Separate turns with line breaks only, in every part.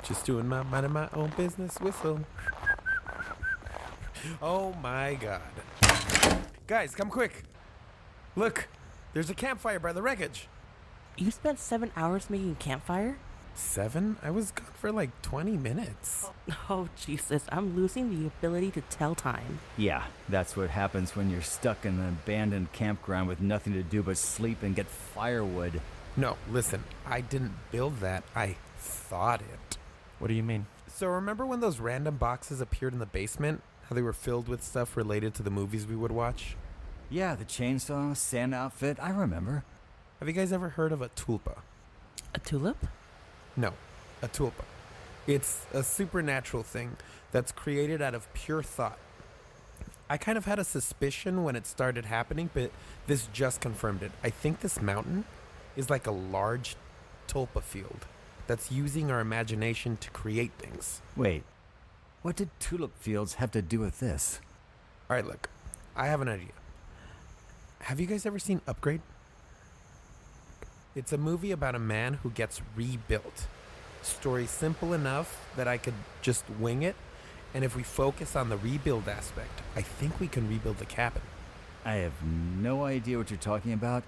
Just doing my mind of my own business whistle. Oh my god. Guys, come quick. Look, there's a campfire by the wreckage.
You spent 7 hours making a campfire?
7? I was gone for like 20 minutes.
Oh, Jesus, I'm losing the ability to tell time.
Yeah, that's what happens when you're stuck in an abandoned campground with nothing to do but sleep and get firewood.
No, listen, I didn't build that. I thought it.
What do you mean?
So remember when those random boxes appeared in the basement? How they were filled with stuff related to the movies we would watch?
Yeah, the chainsaw, sand outfit, I remember.
Have you guys ever heard of a tulpa?
A tulip?
No, a tulpa. It's a supernatural thing that's created out of pure thought. I kind of had a suspicion when it started happening, but this just confirmed it. I think this mountain is like a large tulpa field that's using our imagination to create things.
Wait, what did tulip fields have to do with this?
All right, look, I have an idea. Have you guys ever seen Upgrade? It's a movie about a man who gets rebuilt. Story simple enough that I could just wing it, and if we focus on the rebuild aspect, I think we can rebuild the cabin.
I have no idea what you're talking about,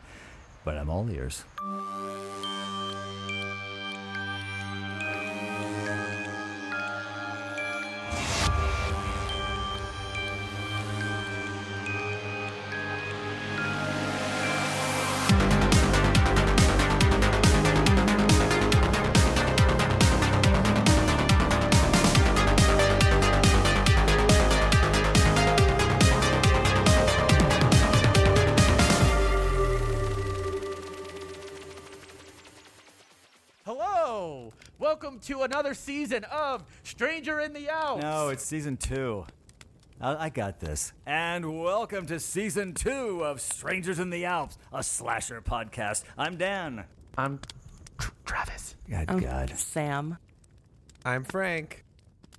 but I'm all ears.
Hello! Welcome to another season of Stranger in the Alps!
No, it's season 2. I got this. And welcome to season 2 of Strangers in the Alps, a slasher podcast. I'm Dan.
I'm Travis.
God.
Sam.
I'm Frank.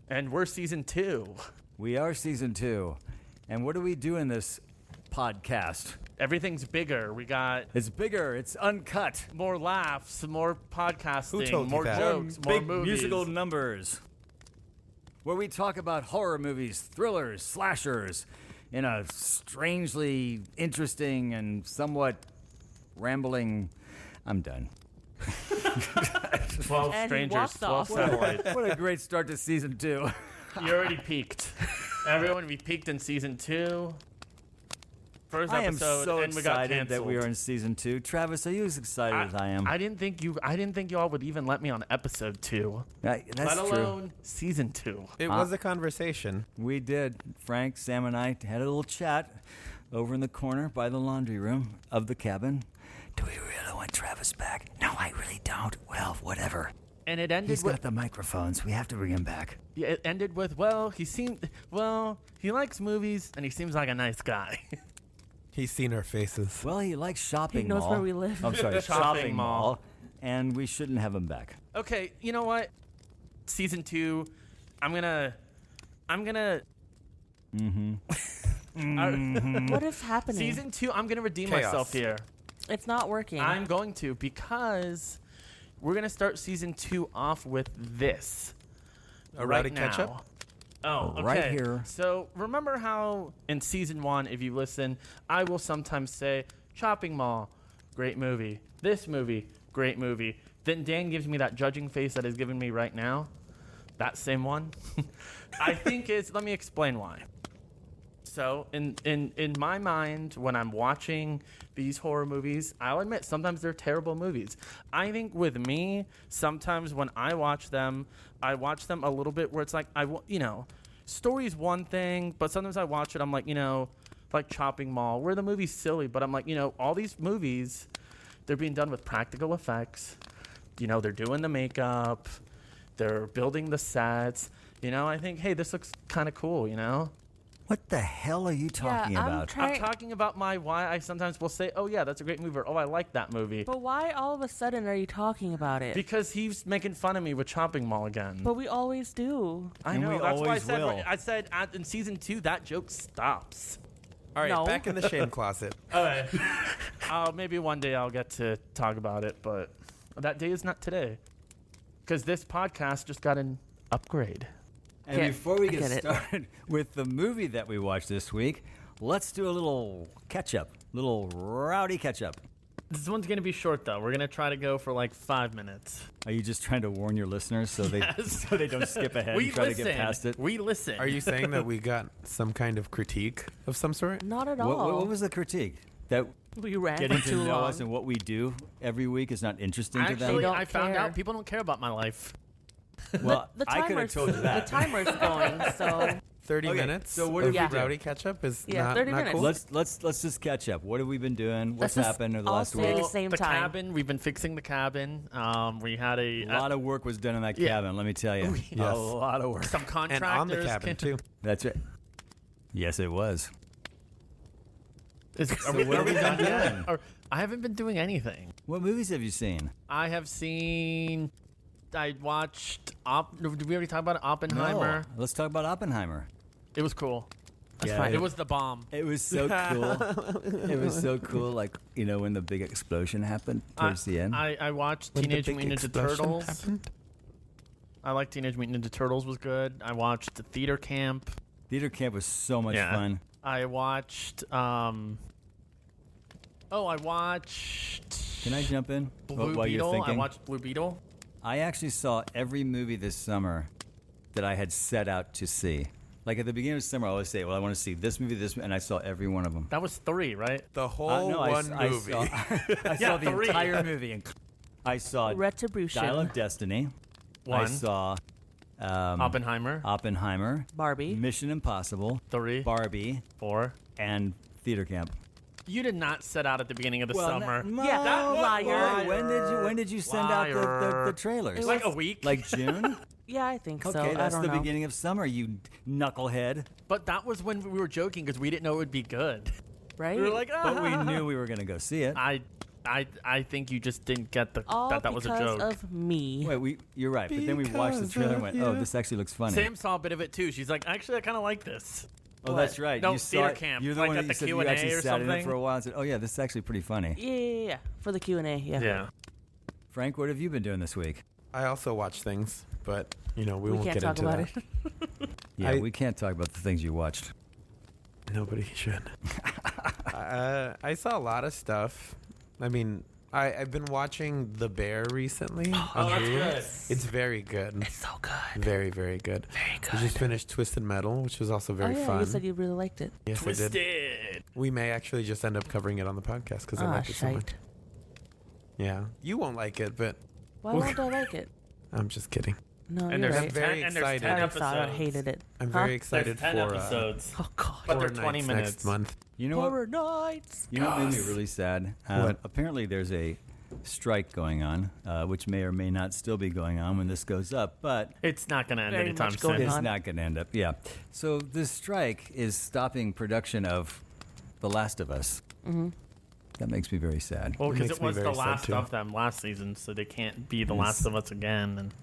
And we're season 2.
We are season 2. And what do we do in this podcast?
Everything's bigger. We got
It's bigger. It's uncut.
more laughs, more podcasting,
Who told you
more
that?
jokes, more
Big
movies.
musical numbers. Where we talk about horror movies, thrillers, slashers, in a strangely interesting and somewhat rambling... I'm done.
12
And he
strangers,
walked
12
off.
satellites.
What a great start to season 2.
You already peaked. Everyone, we peaked in season 2. First
I am
episode,
so
and we got
excited
canceled.
that we are in season 2. Travis, are you as excited as I am?
I didn't think you all would even let me on episode 2.
That's
let
true.
alone season 2.
It was a conversation.
We did. Frank, Sam, and I had a little chat over in the corner by the laundry room of the cabin. Do we really want Travis back? No, I really don't. Well, whatever.
And it ended
He's
with
got the microphones. We have to bring him back.
it ended with he likes movies and he seems like a nice guy.
He's seen our faces.
Well, he likes shopping
He knows
mall.
where we live.
I'm sorry,
Shopping
shopping
mall.
mall. And we shouldn't have him back.
Okay, you know what? Season 2, I'm gonna.
What is happening?
Season 2, I'm gonna redeem
Chaos.
myself here.
It's not working.
I'm going to because we're gonna start season 2 off with this.
A
right
rowdy
now.
ketchup?
Oh, okay.
Right here.
So remember how in season 1, if you listen, I will sometimes say, Shopping Mall, great movie. This movie, great movie. Then Dan gives me that judging face that he's giving me right now. That same one. I think let me explain why. So in my mind, when I'm watching these horror movies, I'll admit sometimes they're terrible movies. I think with me, sometimes when I watch them a little bit where it's like, story's one thing, but sometimes I watch it, I'm like, like Shopping Mall, where the movie's silly, but I'm like, all these movies, they're being done with practical effects. They're doing the makeup, they're building the sets. I think, hey, this looks kind of cool,
What the hell are you talking about?
I'm talking about why I sometimes will say, oh, yeah, that's a great movie, or oh, I like that movie.
But why all of a sudden are you talking about it?
Because he's making fun of me with Shopping Mall again.
But we always do.
I
And
know.
we
That's why
always will.
I said in season 2, that joke stops.
All right,
No.
back in the shame closet.
Okay. Maybe one day I'll get to talk about it, but that day is not today. Because this podcast just got an upgrade.
And
Get-
before we
I
get
get it.
started with the movie that we watched this week, let's do a little catch-up, little rowdy catch-up.
This one's going to be short, though. We're going to try to go for like 5 minutes.
Are you just trying to warn your listeners so they so they don't skip ahead
We
and try
listen.
to get past it?
We listen.
Are you saying that we got some kind of critique of some sort?
Not at all.
What was the critique? That
We ran
getting
for
to
too
know
long.
us and what we do every week is not interesting to
Actually,
them?
don't
I found
care.
out people don't care about my life.
Well,
The
I could have
timer's
told you that.
The timer's going, so
30
Okay,
minutes
so what
of
have
we done?
rowdy catch-up is
Yeah,
not,
30
not
minutes.
cool?
Let's just catch up. What have we been doing? What's
Let's just
happened over the
all
last
say
week?
the same
the
time.
cabin, we've been fixing the cabin. We had
A lot of work was done in that
Yeah.
cabin, let me tell you.
Yes.
A lot of work.
some
And
contractors.
on the cabin, too.
That's right. Yes, it was.
What
have we been doing?
I haven't been doing anything.
What movies have you seen?
I have seen. I watched. Did we already talk about Oppenheimer?
No. Let's talk about Oppenheimer.
It was cool.
That's
Yeah,
fine.
It was the bomb.
It was so cool. It was so cool, like, when the big explosion happened towards the end.
I watched
When the
Teenage
big
Mutant Ninja
explosion
Turtles.
happened?
I like Teenage Mutant Ninja Turtles was good. I watched the Theater Camp.
Theater camp was so much
Yeah.
fun.
I watched. I watched.
Can I jump in
Blue
while you're
Beetle.
thinking?
I watched Blue Beetle.
I actually saw every movie this summer that I had set out to see. Like at the beginning of summer, I always say, "Well, I want to see this movie, and I saw every one of them.
That was 3, right?
The whole
No,
one
I
movie.
saw, I saw the
3.
entire movie. I saw
Retribution.
Dial of Destiny. I
1.
saw
Oppenheimer.
Oppenheimer,
Barbie.
Mission Impossible,
3.
Barbie,
4.
and Theater Camp.
You did not set out at the beginning of the summer.
Yeah, liar.
When did you send out the trailers?
It's like a week.
Like June?
Yeah, I think so.
Okay,
I
that's
don't
the
know.
beginning of summer, you knucklehead.
But that was when we were joking because we didn't know it would be good.
Right?
We were like,
But we knew we were going to go see it.
I think you just didn't get
all
that was a
because
joke.
of me.
Wait, you're right. But then we watched the
Because
trailer and
of
went,
you.
"Oh, this actually looks funny."
Sam saw a bit of it too. She's like, actually, I kind of like this.
Oh, that's right.
No,
you
Theater
saw it.
Camp,
You're the
like
one
at
that
the
you said
Q&A
you actually
or
sat in it
something?
for a while and said, "Oh yeah, this is actually pretty funny."
Yeah. For the Q&A, yeah.
Yeah.
Frank, what have you been doing this week?
I also watch things, but, we
We
won't
can't
get
talk
into
about
that.
it.
Yeah,
I-
we can't talk about the things you watched.
Nobody should. I saw a lot of stuff. I mean, I've been watching The Bear recently on
that's
Hulu.
good.
It's very good.
It's so good.
Very, very good.
Very
I just finished Twisted Metal, which was also very
oh, yeah,
fun.
you said you really liked it.
Yes, I
Twisted.
did. We may actually just end up covering it on the podcast because I
Ah,
like it so much.
shite.
Yeah, you won't like it, but
Why won't I like it?
I'm just kidding.
No,
And
you're
there's
right.
very
10, and there's
excited.
10
I already saw it. I
episodes.
hated it.
I'm
Huh?
very excited
There's 10
for
episodes.
Oh, God.
But they're
Horror
20
Nights
minutes.
next month.
You know what?
Horror nights.
You know what made me really sad?
What?
Apparently, there's a strike going on, which may or may not still be going on when this goes up, but
It's not going to end
Very
anytime
much going
soon.
it's
on.
not going to end up. Yeah. So this strike is stopping production of The Last of Us.
Mm-hmm.
That makes me very sad.
Well,
It
because
makes
it
me
was the
very sad,
last
too.
of them last season, so they can't be the
Yes.
last of us again. And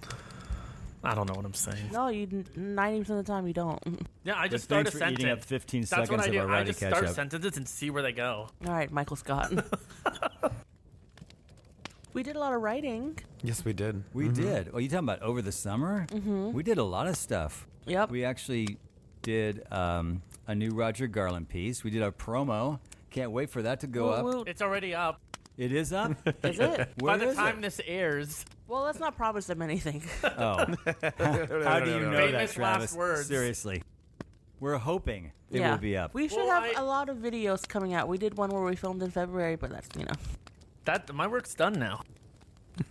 I don't know what I'm saying.
No, 90% of the time you don't.
Yeah, I just
But
start
thanks
a
for eating up
sentence.
15
That's
seconds
what I
of
do.
our
I
rowdy
just
catch
start
up.
sentences and see where they go.
All right, Michael Scott. We did a lot of writing.
Yes, we did.
We did. Oh, you talking about over the summer? Mm-hmm. We did a lot of stuff.
Yep.
We actually did a new Roger Garland piece. We did our promo. Can't wait for that to go up.
Woot woot.
It's already up.
It is up?
Is it?
Where
By the
is
time
it?
this airs,
Well, let's not promise them anything.
Oh. How do you know that,
Famous
Travis?
last words.
Seriously. We're hoping it
yeah.
will be up.
We should
Well,
have a lot of videos coming out. We did one where we filmed in February, but that's,
that my work's done now.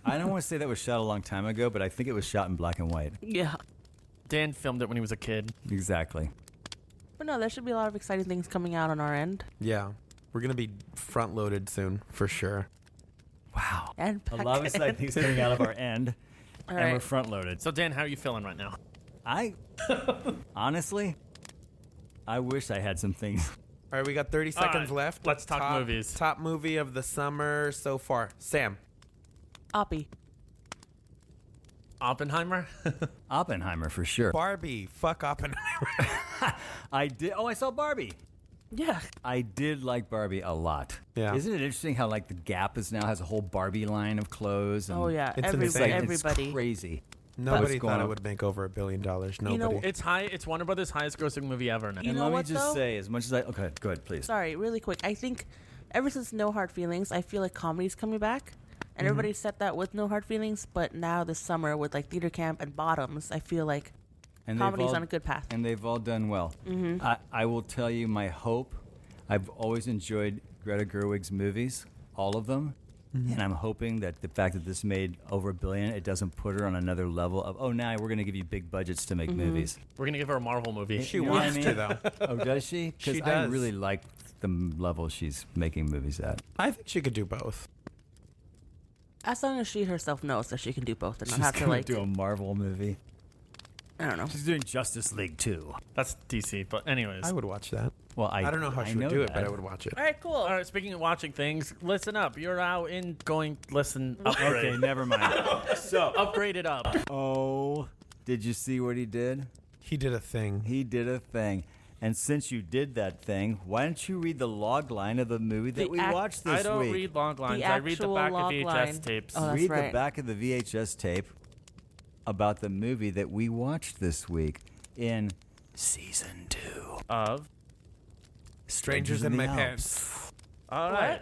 I don't want to say that was shot a long time ago, but I think it was shot in black and white.
Yeah.
Dan filmed it when he was a kid.
Exactly.
But no, there should be a lot of exciting things coming out on our end.
Yeah, we're gonna be front loaded soon for sure.
Wow.
And
A lot of exciting things coming out of our end,
All
and we're
right.
front loaded.
So Dan, how are you feeling right now?
Honestly, I wish I had some things.
All right, we got 30 seconds
right,
left.
let's talk movies.
Top movie of the summer so far. Sam.
Oppie.
Oppenheimer.
Oppenheimer for sure.
Barbie. Fuck Oppenheimer.
I did. Oh, I saw Barbie.
Yeah.
I did like Barbie a lot.
Yeah.
Isn't it interesting how like the Gap has a whole Barbie line of clothes? And
Oh yeah.
It's
Everybody.
insane.
Everybody.
It's crazy.
Nobody
What's going
thought it
on?
would make over $1 billion. Nobody.
You know,
It's high. It's Warner Brothers' highest grossing movie ever now.
You
And
know
let
what,
me just
though?
say, as much as okay, go ahead, please.
Sorry, really quick. I think ever since No Hard Feelings, I feel like comedy's coming back. And everybody said that with No Hard Feelings, but now this summer with like Theater Camp and Bottoms, I feel like
And
comedy's on a good path.
And they've all done well. I will tell you my hope. I've always enjoyed Greta Gerwig's movies, all of them. And I'm hoping that the fact that this made over $1 billion, it doesn't put her on another level of, oh, now we're going to give you big budgets to make movies.
We're gonna give her a Marvel movie.
She
You know what I
wants
mean?
to, though.
Oh, does she?
She
Because I
does.
really like the level she's making movies at.
I think she could do both.
As long as she herself knows that she can do both and not
She's
have to
going
like,
to do a Marvel movie.
I don't know.
She's doing Justice League 2.
That's DC. But anyways.
I would watch that.
Well,
I don't know how she would do it, but
that.
I would watch it.
All right, cool.
All right. Speaking of watching things, listen up. You're out in going. Listen. Upgrade.
Okay, never mind.
So upgrade it up.
Oh, did you see what he did?
He did a thing.
He did a thing. And since you did that thing, why don't you read the log line of the movie that
The
we
act-
watched this
I don't
week?
read log lines.
The
I read the
actual
back of
log
VHS
line.
tapes.
Oh, that's
read the
right.
back of the VHS tape about the movie that we watched this week in season 2.
Of.
Strangers in my
Alps.
pants.
All right.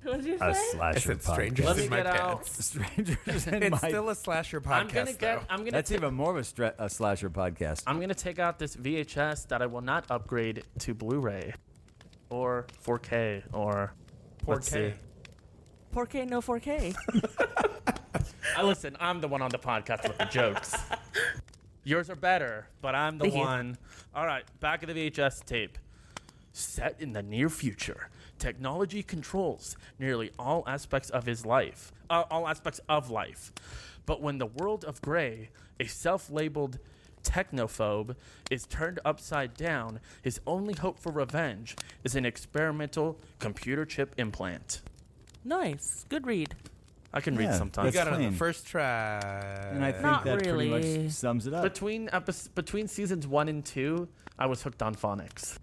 What did you
A
say?
I
slasher
said
podcast.
strangers
Let me
in my
get out.
pants.
Strangers in
It's
my
still a slasher podcast,
I'm gonna
though.
I'm gonna.
That's even more of a slasher podcast.
I'm gonna take out this VHS that I will not upgrade to Blu-ray, or 4K, or let's
4K.
see.
4K, no 4K.
Listen, I'm the one on the podcast with the jokes. Yours are better, but I'm the
Thank you.
one. All right, back of the VHS tape. Set in the near future, technology controls nearly all aspects of his life, all aspects of life. But when the world of gray, a self-labeled technophobe, is turned upside down, his only hope for revenge is an experimental computer chip implant.
Nice. Good read.
I can read
Yeah,
You
sometimes.
that's
got it on the
clean.
first try.
And I think
Not
that pretty
really.
much sums it up.
Between seasons 1 and 2, I was hooked on phonics.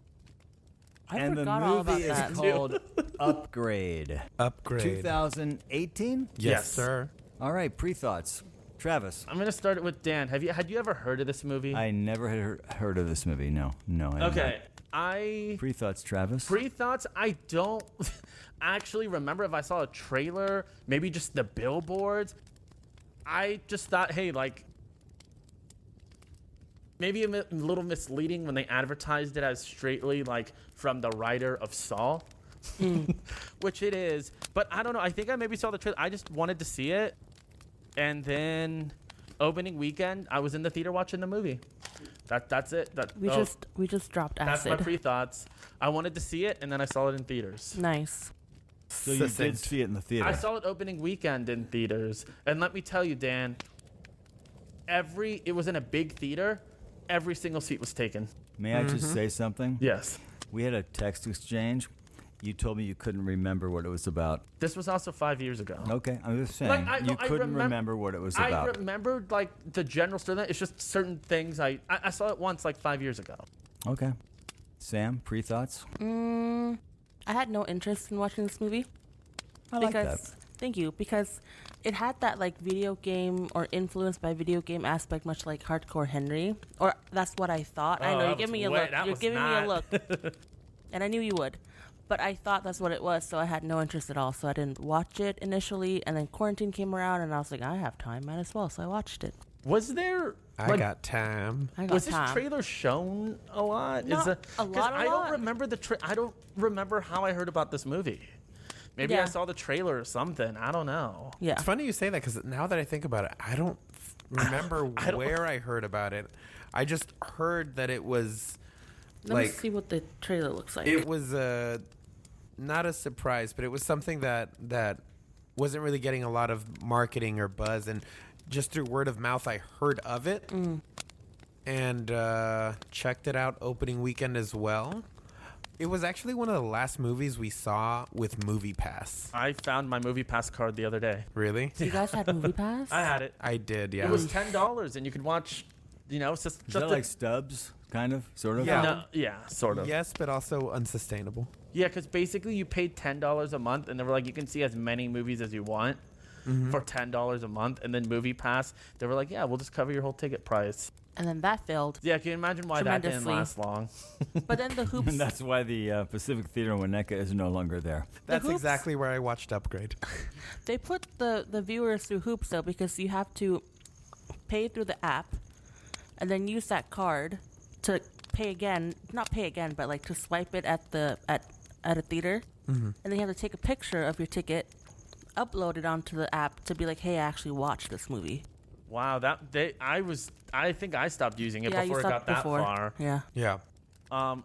I
and the
forgot all about
movie is
that.
called Upgrade.
Upgrade.
2018?
Yes,
Yes.
sir.
All right, pre-thoughts. Travis.
I'm gonna start it with Dan. Had you ever heard of this movie?
I never had heard of this movie. No, I have
Okay, I
not. Pre-thoughts, Travis.
pre-thoughts. I don't actually remember if I saw a trailer, maybe just the billboards. I just thought, hey, like maybe a little misleading when they advertised it as straightly like from the writer of Saw, which it is. But I don't know. I think I maybe saw the trailer. I just wanted to see it, and then opening weekend, I was in the theater watching the movie. That's it.
We just dropped
That's my
acid.
pre-thoughts. I wanted to see it, and then I saw it in theaters.
Nice.
So you did
Succinct.
see it in the theater.
I saw it opening weekend in theaters, and let me tell you, Dan, it was in a big theater. Every single seat was taken.
May I just say something?
Yes.
We had a text exchange. You told me you couldn't remember what it was about.
This was also 5 years ago.
Okay, I'm just saying.
Like,
you couldn't remember what it was
I
about.
remembered like the general story. It's just certain things. I saw it once like 5 years ago.
Okay. Sam, pre-thoughts?
I had no interest in watching this movie.
I like that.
Thank you, because it had that like video game or influenced by video game aspect, much like Hardcore Henry, or that's what I thought. I
Oh,
know
that
you're giving
was
me a
way-
look.
that
You're
was
giving me a
not-
look, and I knew you would, but I thought that's what it was, so I had no interest at all. So I didn't watch it initially, and then quarantine came around, and I was like, I have time, might as well. So I watched it.
Was there?
I got time.
I got
Was this
time.
trailer shown a lot?
Not a
'cause
lot,
I
a
don't
lot.
remember I don't remember how I heard about this movie. Maybe I
Yeah.
saw the trailer or something. I don't know.
Yeah.
It's funny you say that because now that I think about it, I don't remember where I heard about it. I just heard that it was
Let me
like
see what the trailer looks like.
it was not a surprise, but it was something that wasn't really getting a lot of marketing or buzz, and just through word of mouth, I heard of it and checked it out opening weekend as well. It was actually one of the last movies we saw with Movie Pass.
I found my Movie Pass card the other day.
Really?
You guys had Movie Pass?
I had it.
I did, yeah.
It was $10, and you could watch. It's just
Is that
a-
like Stubbs? kind of, sort of.
Yeah.
No, yeah, sort of.
Yes, but also unsustainable.
Yeah, because basically you paid $10 a month, and they were like, you can see as many movies as you want for $10 a month, and then Movie Pass, they were like, yeah, we'll just cover your whole ticket price.
And then that failed.
Yeah, can you imagine why that didn't
Tremendously.
last long?
But then the hoops.
And that's why the Pacific Theater in Winnetka is no longer there.
That's
hoops-
exactly where I watched Upgrade.
They put the viewers through hoops though, because you have to pay through the app, and then use that card to pay again. Not pay again, but like to swipe it at a theater, and then you have to take a picture of your ticket, upload it onto the app to be like, hey, I actually watched this movie.
Wow, I think I stopped using it
Yeah,
before
you
it got
stopped
that
before.
far.
Yeah.
Yeah.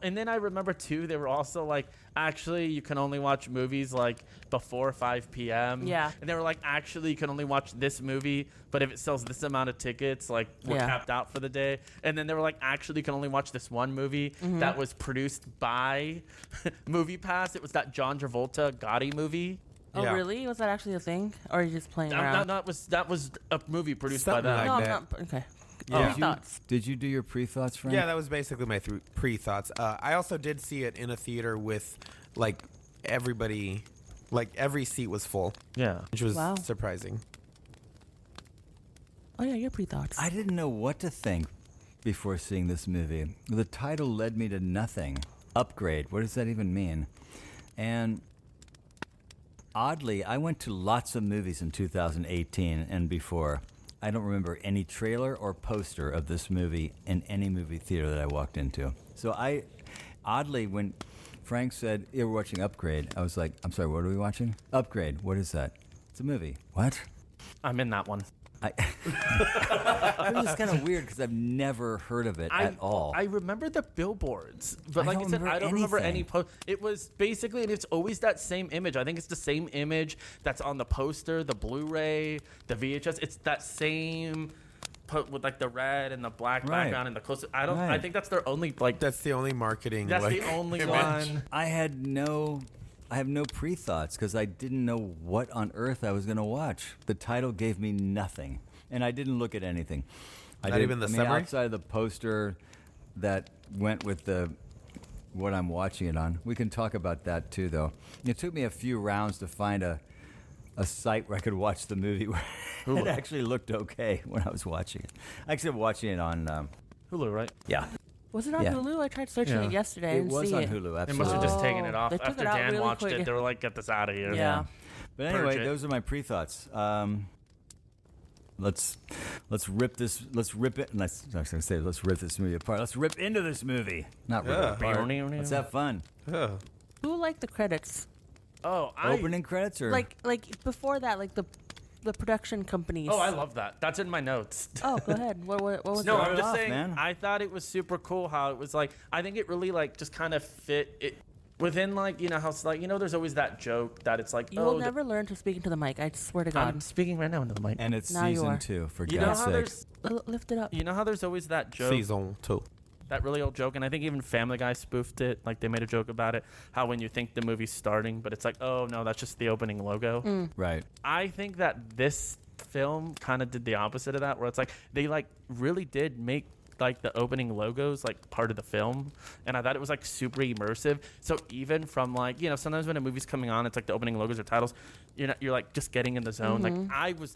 And then I remember too, they were also like, actually, you can only watch movies like before 5 p.m.
Yeah.
And they were like, actually, you can only watch this movie, but if it sells this amount of tickets, like we're
Yeah.
capped out for the day. And then they were like, actually, you can only watch this one movie that was produced by Movie Pass. It was that John Travolta Gotti movie.
Oh,
Yeah.
really? Was that actually a thing, or are you just playing around?
That was a movie produced
Something
by them.
like
no,
that.
I'm not. Okay.
Yeah.
Thoughts.
Did you do your pre-thoughts, Frank?
Yeah, that was basically my pre-thoughts. I also did see it in a theater with, like, everybody, like, every seat was full,
Yeah.
which was
Wow.
surprising.
Oh yeah, your pre-thoughts.
I didn't know what to think before seeing this movie. The title led me to nothing. Upgrade. What does that even mean? And oddly, I went to lots of movies in 2018 and before. I don't remember any trailer or poster of this movie in any movie theater that I walked into. So oddly, when Frank said, yeah, we're watching Upgrade, I was like, I'm sorry, what are we watching? Upgrade. What is that? It's a movie. What?
I'm in that one.
It was just kind of weird because I've never heard of it at all.
I remember the billboards, but
I
like
don't
you said,
remember
I don't remember any
anything.
It was basically, and it's always that same image. I think it's the same image that's on the poster, the Blu-ray, the VHS. It's that same with like the red and the black
Right.
background and the close. I
Right.
think that's their only like.
That's the only marketing.
That's
like,
the only
image.
one.
I have no pre-thoughts because I didn't know what on earth I was going to watch. The title gave me nothing, and I didn't look at anything.
Not even the summary?
outside of the poster that went with what I'm watching it on. We can talk about that too, though. It took me a few rounds to find a site where I could watch the movie where it actually looked okay when I was watching it. I actually watching it on.
Hulu, right?
Yeah,
Was it on
Yeah.
Hulu? I tried searching
Yeah.
it yesterday. I
it
didn't
was
see
on
it.
Hulu.
They
Absolutely.
must have just taken it
Oh,
off
they took
after
it out
Dan
really
watched
quick.
it. They were like, "Get this out of here."
Yeah.
But anyway,
Purge it.
those are my pre-thoughts. Let's rip this. Let's rip it. Let's rip this movie apart. Let's rip into this movie. Not rip
Yeah.
it apart. Let's have fun.
Ugh.
Who liked the credits?
Oh,
Opening credits or
Like before that, like the production companies.
Oh, I love that. That's in my notes.
Oh, go ahead. What was
No,
it?
Start
I'm
it
just
off,
saying.
man.
I thought it was super cool how it was like. I think it really like just kind of fit it within like how it's like there's always that joke that it's like
You will never learn to speak into the mic. I swear to God.
I'm speaking right now into the mic.
and it's
Now you
season
are.
2 for
You know
God's
how
sake.
there's
Lift it up.
there's always that joke,
Season 2.
that really old joke, and I think even Family Guy spoofed it. Like they made a joke about it, how when you think the movie's starting, but it's like, oh no, that's just the opening logo.
Right.
I think that this film kind of did the opposite of that, where it's like they like really did make like the opening logos like part of the film, and I thought it was like super immersive. So even from like sometimes when a movie's coming on, it's like the opening logos or titles, you're like just getting in the zone. Like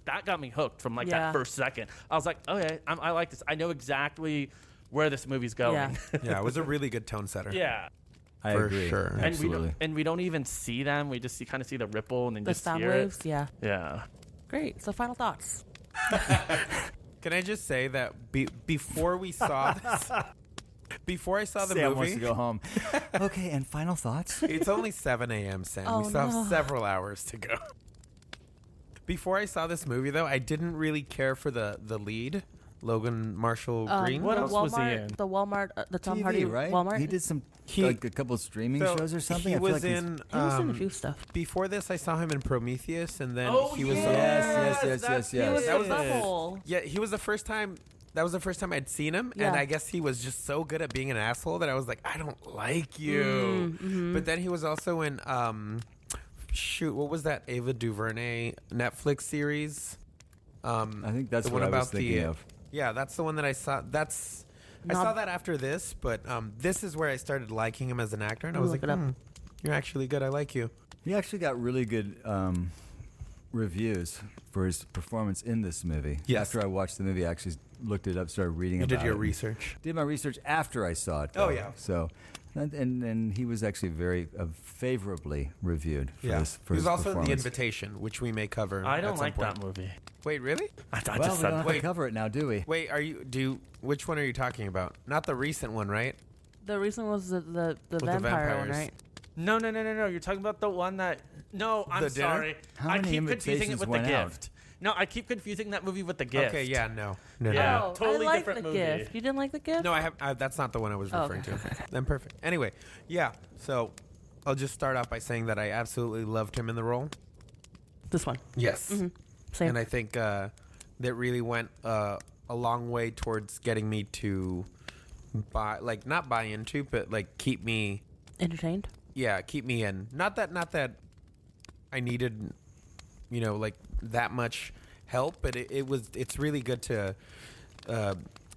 that got me hooked from like
Yeah.
that first second. I was like, okay, I like this. I know exactly where this movie's going.
Yeah.
Yeah, it was a really good tone setter.
Yeah.
I
For
agree.
sure.
Absolutely.
And we don't even see them. We just kind of see the ripple and then
The
just
sound
hear
waves.
it.
Yeah.
Yeah.
Great. So final thoughts.
Can I just say that before we saw this, before I saw the
Sam wants to
movie,
go home. Okay, and final thoughts?
it's only 7 a.m., Sam.
Oh,
we still
no.
have several hours to go. Before I saw this movie, though, I didn't really care for the lead, Logan Marshall Green.
What
the
else
Walmart,
was he in?
The Walmart, the Tom
TV,
Hardy
right?
Walmart.
He did some
He-
like a couple of streaming
So,
shows or something.
He
I feel
was
like he's-
in.
He was in a few stuff.
Before this, I saw him in Prometheus, and then
Oh,
he was.
Yes, yes,
that's
yes.
He was
That
a
was
bubble.
Yeah, he was the first time. That was the first time I'd seen him,
Yeah.
and I guess he was just so good at being an asshole that I was like, I don't like you. But then he was also in, shoot, what was that Ava DuVernay Netflix series?
I think that's
the
what
one
I was
about
thinking of.
Yeah, that's the one that I saw. That's I
Not-
saw that after this, but this is where I started liking him as an actor, and I was
Look
like,
it up.
you're actually good. I like you.
He actually got really good reviews for his performance in this movie.
Yes.
After I watched the movie, I actually looked it up, started reading
You
about it.
did your research.
Did my research after I saw it.
Oh,
though.
yeah.
So, and he was actually very favorably reviewed for his for
There's
his
also The
performance.
Invitation, which we may cover.
I
at
don't
some
like
point.
that movie.
Wait, really?
I
Well,
just
we
said
don't have
Wait.
to cover it now, do we?
Wait, which one are you talking about? Not the recent one, right?
The reason was the
the
vampire one,
vampires.
right?
No. You're talking about the one that. No, I'm
The dinner?
sorry.
How
I
many
keep confusing it
invitations
with the
went out?
gift. No, I keep confusing that movie with the gift.
Okay, yeah, no.
Yeah.
Oh,
totally
I like
different
the
movie.
gift. You didn't like the gift?
No, that's not the one I was
Oh,
referring
okay.
to. Then perfect. Anyway, yeah. So I'll just start off by saying that I absolutely loved him in the role.
This one.
Yes.
Same.
And I think that really went a long way towards getting me to not buy into, but like keep me
Entertained?
keep me in. Not that I needed, like that much help, but it's really good to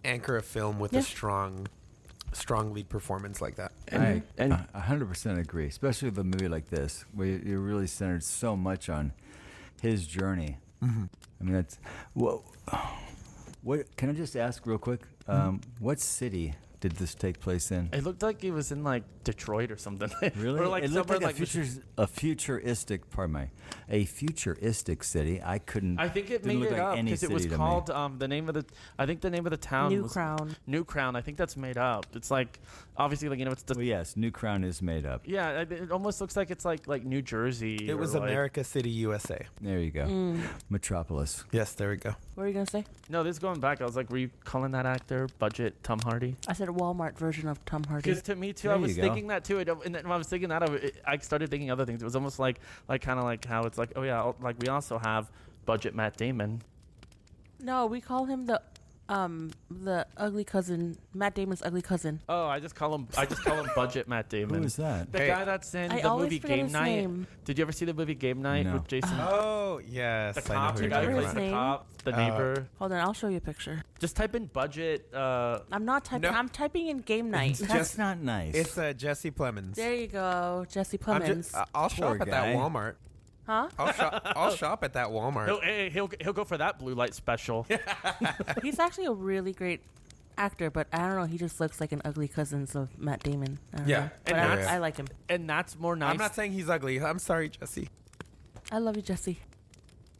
anchor a film with
Yeah.
a strong lead performance like that.
I 100% agree, especially with a movie like this, where you're really centered so much on his journey. I mean, that's what. Can I just ask real quick? What city did this take place in?
It looked like it was in like Detroit or something.
Really?
or like
it looked
somewhere
like a futuristic. Pardon me, a futuristic city. I couldn't.
I think it
didn't
made
look
it
like
up
any
because it was
city to me.
called the name of the. I think the name of the town
New
was
Crown.
New Crown. I think that's made up. It's like obviously like it's the.
Well, yes, New Crown is made up.
Yeah, it almost looks like it's like New Jersey.
It
or
was
like-
America City, USA.
There you go, Metropolis.
Yes, there we go.
What were you going to say?
No, this is going back. I was like, were you calling that actor budget Tom Hardy?
I said a Walmart version of Tom Hardy.
Because to me too,
There
I was
you go.
thinking that too. And then when I was thinking that, I started thinking other things. It was almost like kind of like how it's like, oh yeah, like we also have budget Matt Damon.
No, we call him the ugly cousin, Matt Damon's ugly cousin.
Oh, I just call him budget Matt Damon.
Who is that?
The
Hey.
guy that's in
I
the
always
movie
forget
Game
his
Night.
name.
Did you ever see the movie Game Night
No.
with Jason?
Oh, yes.
The
I know
cop,
who
the
you're
guy who
talking
plays
about.
the
name?
cop, the neighbor.
Hold on, I'll show you a picture.
Just type in budget.
I'm not typing.
No.
I'm typing in game night.
That's not nice.
It's Jesse Plemons.
There you go, Jesse
I'm
Plemons.
I'll
Poor
shop at
guy.
that Walmart.
Huh?
I'll shop at that Walmart.
He'll go for that blue light special.
He's actually a really great actor, but I don't know. He just looks like an ugly cousin of Matt Damon. I don't
Yeah.
know. But
And
I,
that's-
I like him.
And that's more nice.
I'm not saying he's ugly. I'm sorry, Jesse.
I love you, Jesse.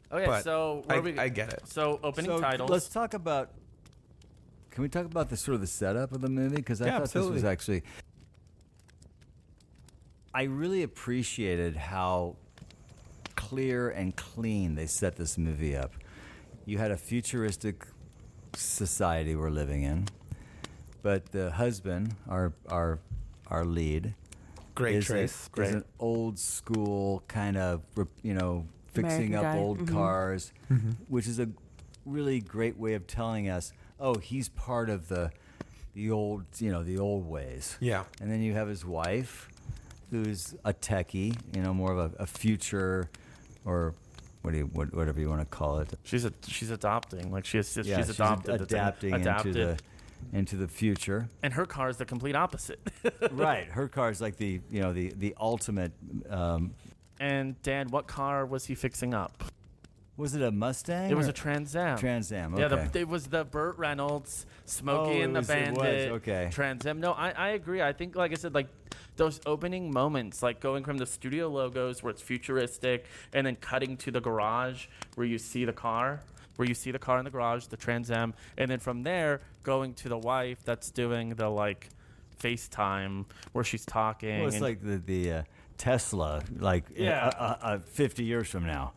Okay,
But
so where we,
I get it.
So opening
So
titles.
let's talk about. Can we talk about the sort of the setup of the movie? Because I
Yeah,
thought this
absolutely.
was actually. I really appreciated how clear and clean they set this movie up. You had a futuristic society we're living in, but the husband, our lead,
Great
is
trace.
is an old school kind of fixing
American
up
guy.
old cars, which is a really great way of telling us, oh, he's part of the old the old ways.
Yeah.
And then you have his wife, who's a techie, more of a future, or whatever you want to call it.
she's adopting. Like she's
Yeah,
adopted. It's
adapting
adapted.
into the future.
And her car is the complete opposite.
Right, her car is like the ultimate.
And Dan, what car was he fixing up?
Was it a Mustang?
It was
or-
a Trans Am.
Trans Am. Okay.
Yeah, it was the Burt Reynolds, Smokey
Oh,
and the
it was,
Bandit,
okay.
Trans Am. No, I agree. I think, like I said, like those opening moments, like going from the studio logos where it's futuristic, and then cutting to the garage where you see the car, in the garage, the Trans Am, and then from there going to the wife that's doing the like FaceTime where she's talking.
Well, it's
and-
like the Tesla, like
Yeah.
50 years from now.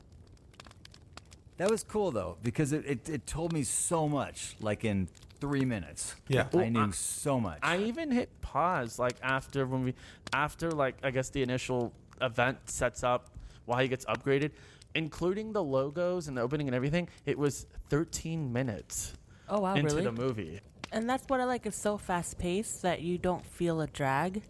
That was cool though, because it told me so much, like in 3 minutes.
Yeah.
I knew so much.
I even hit pause like after like I guess the initial event sets up why he gets upgraded, including the logos and the opening and everything. It was 13 minutes
Oh wow,
into
really?
the movie.
And that's what I like. It's so fast paced that you don't feel a drag.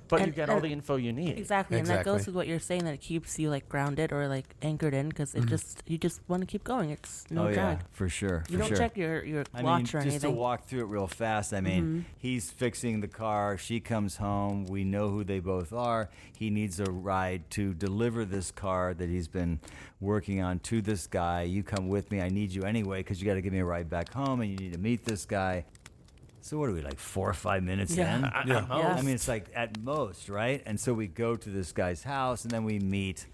But you
And-
get all
and-
the info you need.
Exactly. And that
Exactly.
goes with what you're saying, that it keeps you like grounded or like anchored in, because it you just want to keep going. It's no
oh
drag.
yeah, for sure.
You
for
don't
sure.
check your
I
watch
mean,
or
just to
anything.
walk through it real fast. I mean, he's fixing the car. She comes home. We know who they both are. He needs a ride to deliver this car that he's been working on to this guy. You come with me. I need you anyway because you got to give me a ride back home, and you need to meet this guy. So what are we, like 4 or 5 minutes
Yeah.
in?
At
Yeah.
most.
I mean, it's like at most, right? And so we go to this guy's house, and then we meet.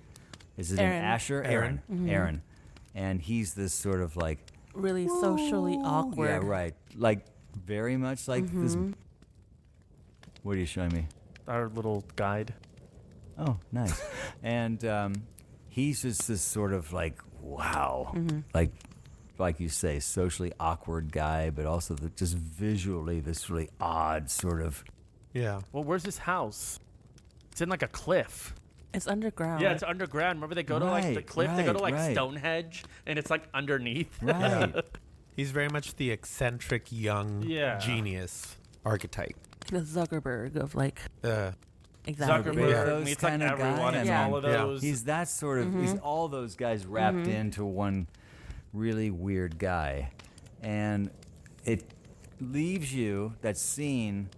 Is his name
Aaron.
Asher?
Aaron.
Aaron. And he's this sort of like,
Really socially awkward.
yeah, right. Like, very much like this. What are you showing me?
Our little guide.
Oh, nice. And he's just this sort of like, wow. Like you say, socially awkward guy, but also just visually this really odd sort of.
Yeah.
Well, where's his house? It's in like a cliff.
It's underground.
Yeah, it's underground. Remember they go to like the
Right,
cliff, they go to like
right.
Stonehenge, and it's like underneath.
Right.
He's very much the eccentric young
Yeah.
genius archetype.
the Zuckerberg of like
Exactly.
Zuckerberg
Yeah.
Those
meets like
kinda
everyone.
guy,
It's
I
all
mean.
of
Yeah.
those.
He's that sort of. He's all those guys wrapped into one really weird guy, and it leaves you. That scene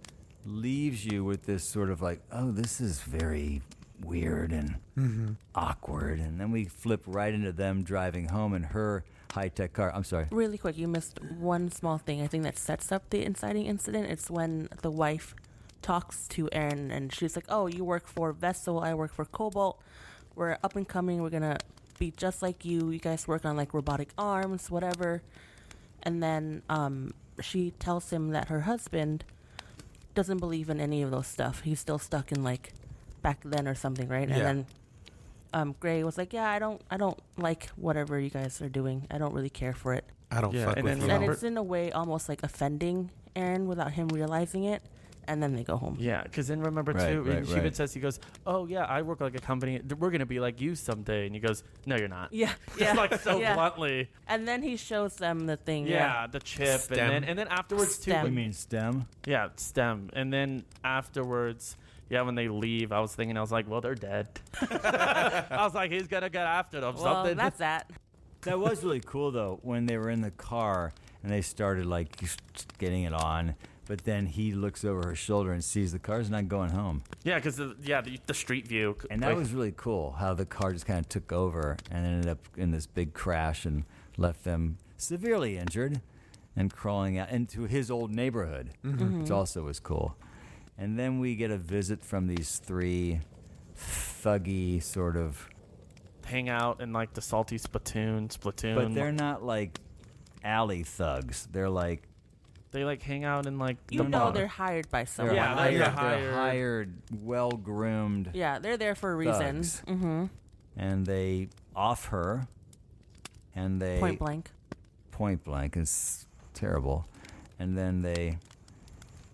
leaves you with this sort of like, oh, this is very weird and awkward, and then we flip right into them driving home in her high-tech car. I'm sorry.
really quick. You missed one small thing. I think that sets up the inciting incident. It's when the wife talks to Aaron and she's like, "Oh, you work for Vessel. I work for Cobalt. We're up and coming. We're gonna be just like you. You guys work on like robotic arms, whatever." And then she tells him that her husband doesn't believe in any of those stuff. He's still stuck in like back then or something, right?
Yeah.
And then Gray was like, "Yeah, I don't like whatever you guys are doing. I don't really care for it."
I don't
Yeah,
fuck
and
with
then
you.
And
Remember-
it's in a way almost like offending Aaron without him realizing it. And then they go home.
Yeah, because then remember
Right,
too,
right,
and she even
right.
says, he goes, "Oh yeah, I work like a company. We're gonna be like you someday." And he goes, "No, you're not."
Yeah,
Just
yeah,
like so
yeah.
bluntly.
And then he shows them the thing.
Yeah, the chip,
Stem.
and then afterwards too.
Stem.
You mean STEM?
Yeah, stem, and then afterwards. Yeah, when they leave, I was thinking, I was like, well, they're dead. I was like, he's gonna get after them.
Well,
something.
that's that.
That was really cool though when they were in the car and they started like getting it on. But then he looks over her shoulder and sees the car's not going home.
Yeah, because the street view.
And that was really cool how the car just kind of took over and ended up in this big crash and left them severely injured and crawling out into his old neighborhood, which also was cool. And then we get a visit from these three thuggy sort of,
hang out in like the salty Splatoon.
but they're not like alley thugs. They're like,
They like hang out in like
You
the
know
bar.
they're hired by someone.
Yeah,
right?
they're
they're
hired.
hired, well-groomed
Yeah, they're there for a reason.
thugs.
Mm-hmm.
And they off her, and they
Point blank.
point blank is terrible, and then they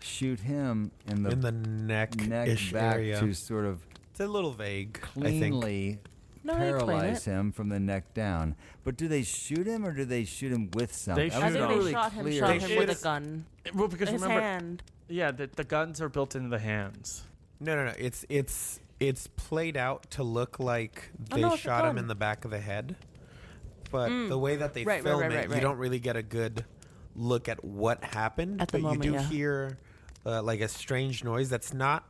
shoot him in the,
in the neck
back
area.
to sort of
It's a little vague, I think.
cleanly
No, they explain
paralyze
it.
him from the neck down. But do they shoot him or do they shoot him with something?
They
That
I
was
think
not
they
really
shot him,
clear.
shot
They
him
should-
with a gun.
Well, because
His
remember,
hand.
yeah, the guns are built into the hands.
No. It's played out to look like
Oh,
they
no, it's a
shot him
gun.
in the back of the head. But the way that they
Right,
film
right,
it, you
right.
don't really get a good look at what happened.
At the
but
moment,
you do
yeah.
hear like a strange noise that's not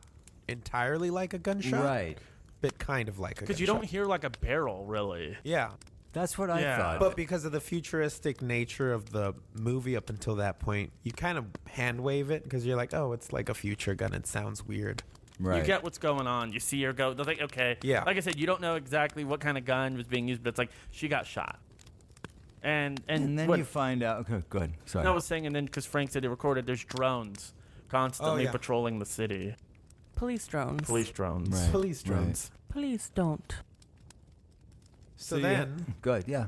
entirely like a gunshot,
Right.
but kind of like a gunshot.
Because you don't hear like a barrel, really.
Yeah.
That's what I
Yeah.
thought.
But because of the futuristic nature of the movie up until that point, you kind of hand wave it because you're like, oh, it's like a future gun. It sounds weird.
right.
You get what's going on. You see her go. They're like, okay.
Yeah.
Like I said, you don't know exactly what kind of gun was being used, but it's like she got shot. And
and then
what
you find out. Okay, good. Sorry.
I was saying, and then because Frank said he recorded, there's drones constantly
yeah.
patrolling the city.
Police drones.
Police drones.
Right.
Police
right.
drones.
Please don't.
So
you-
then,
good. Yeah.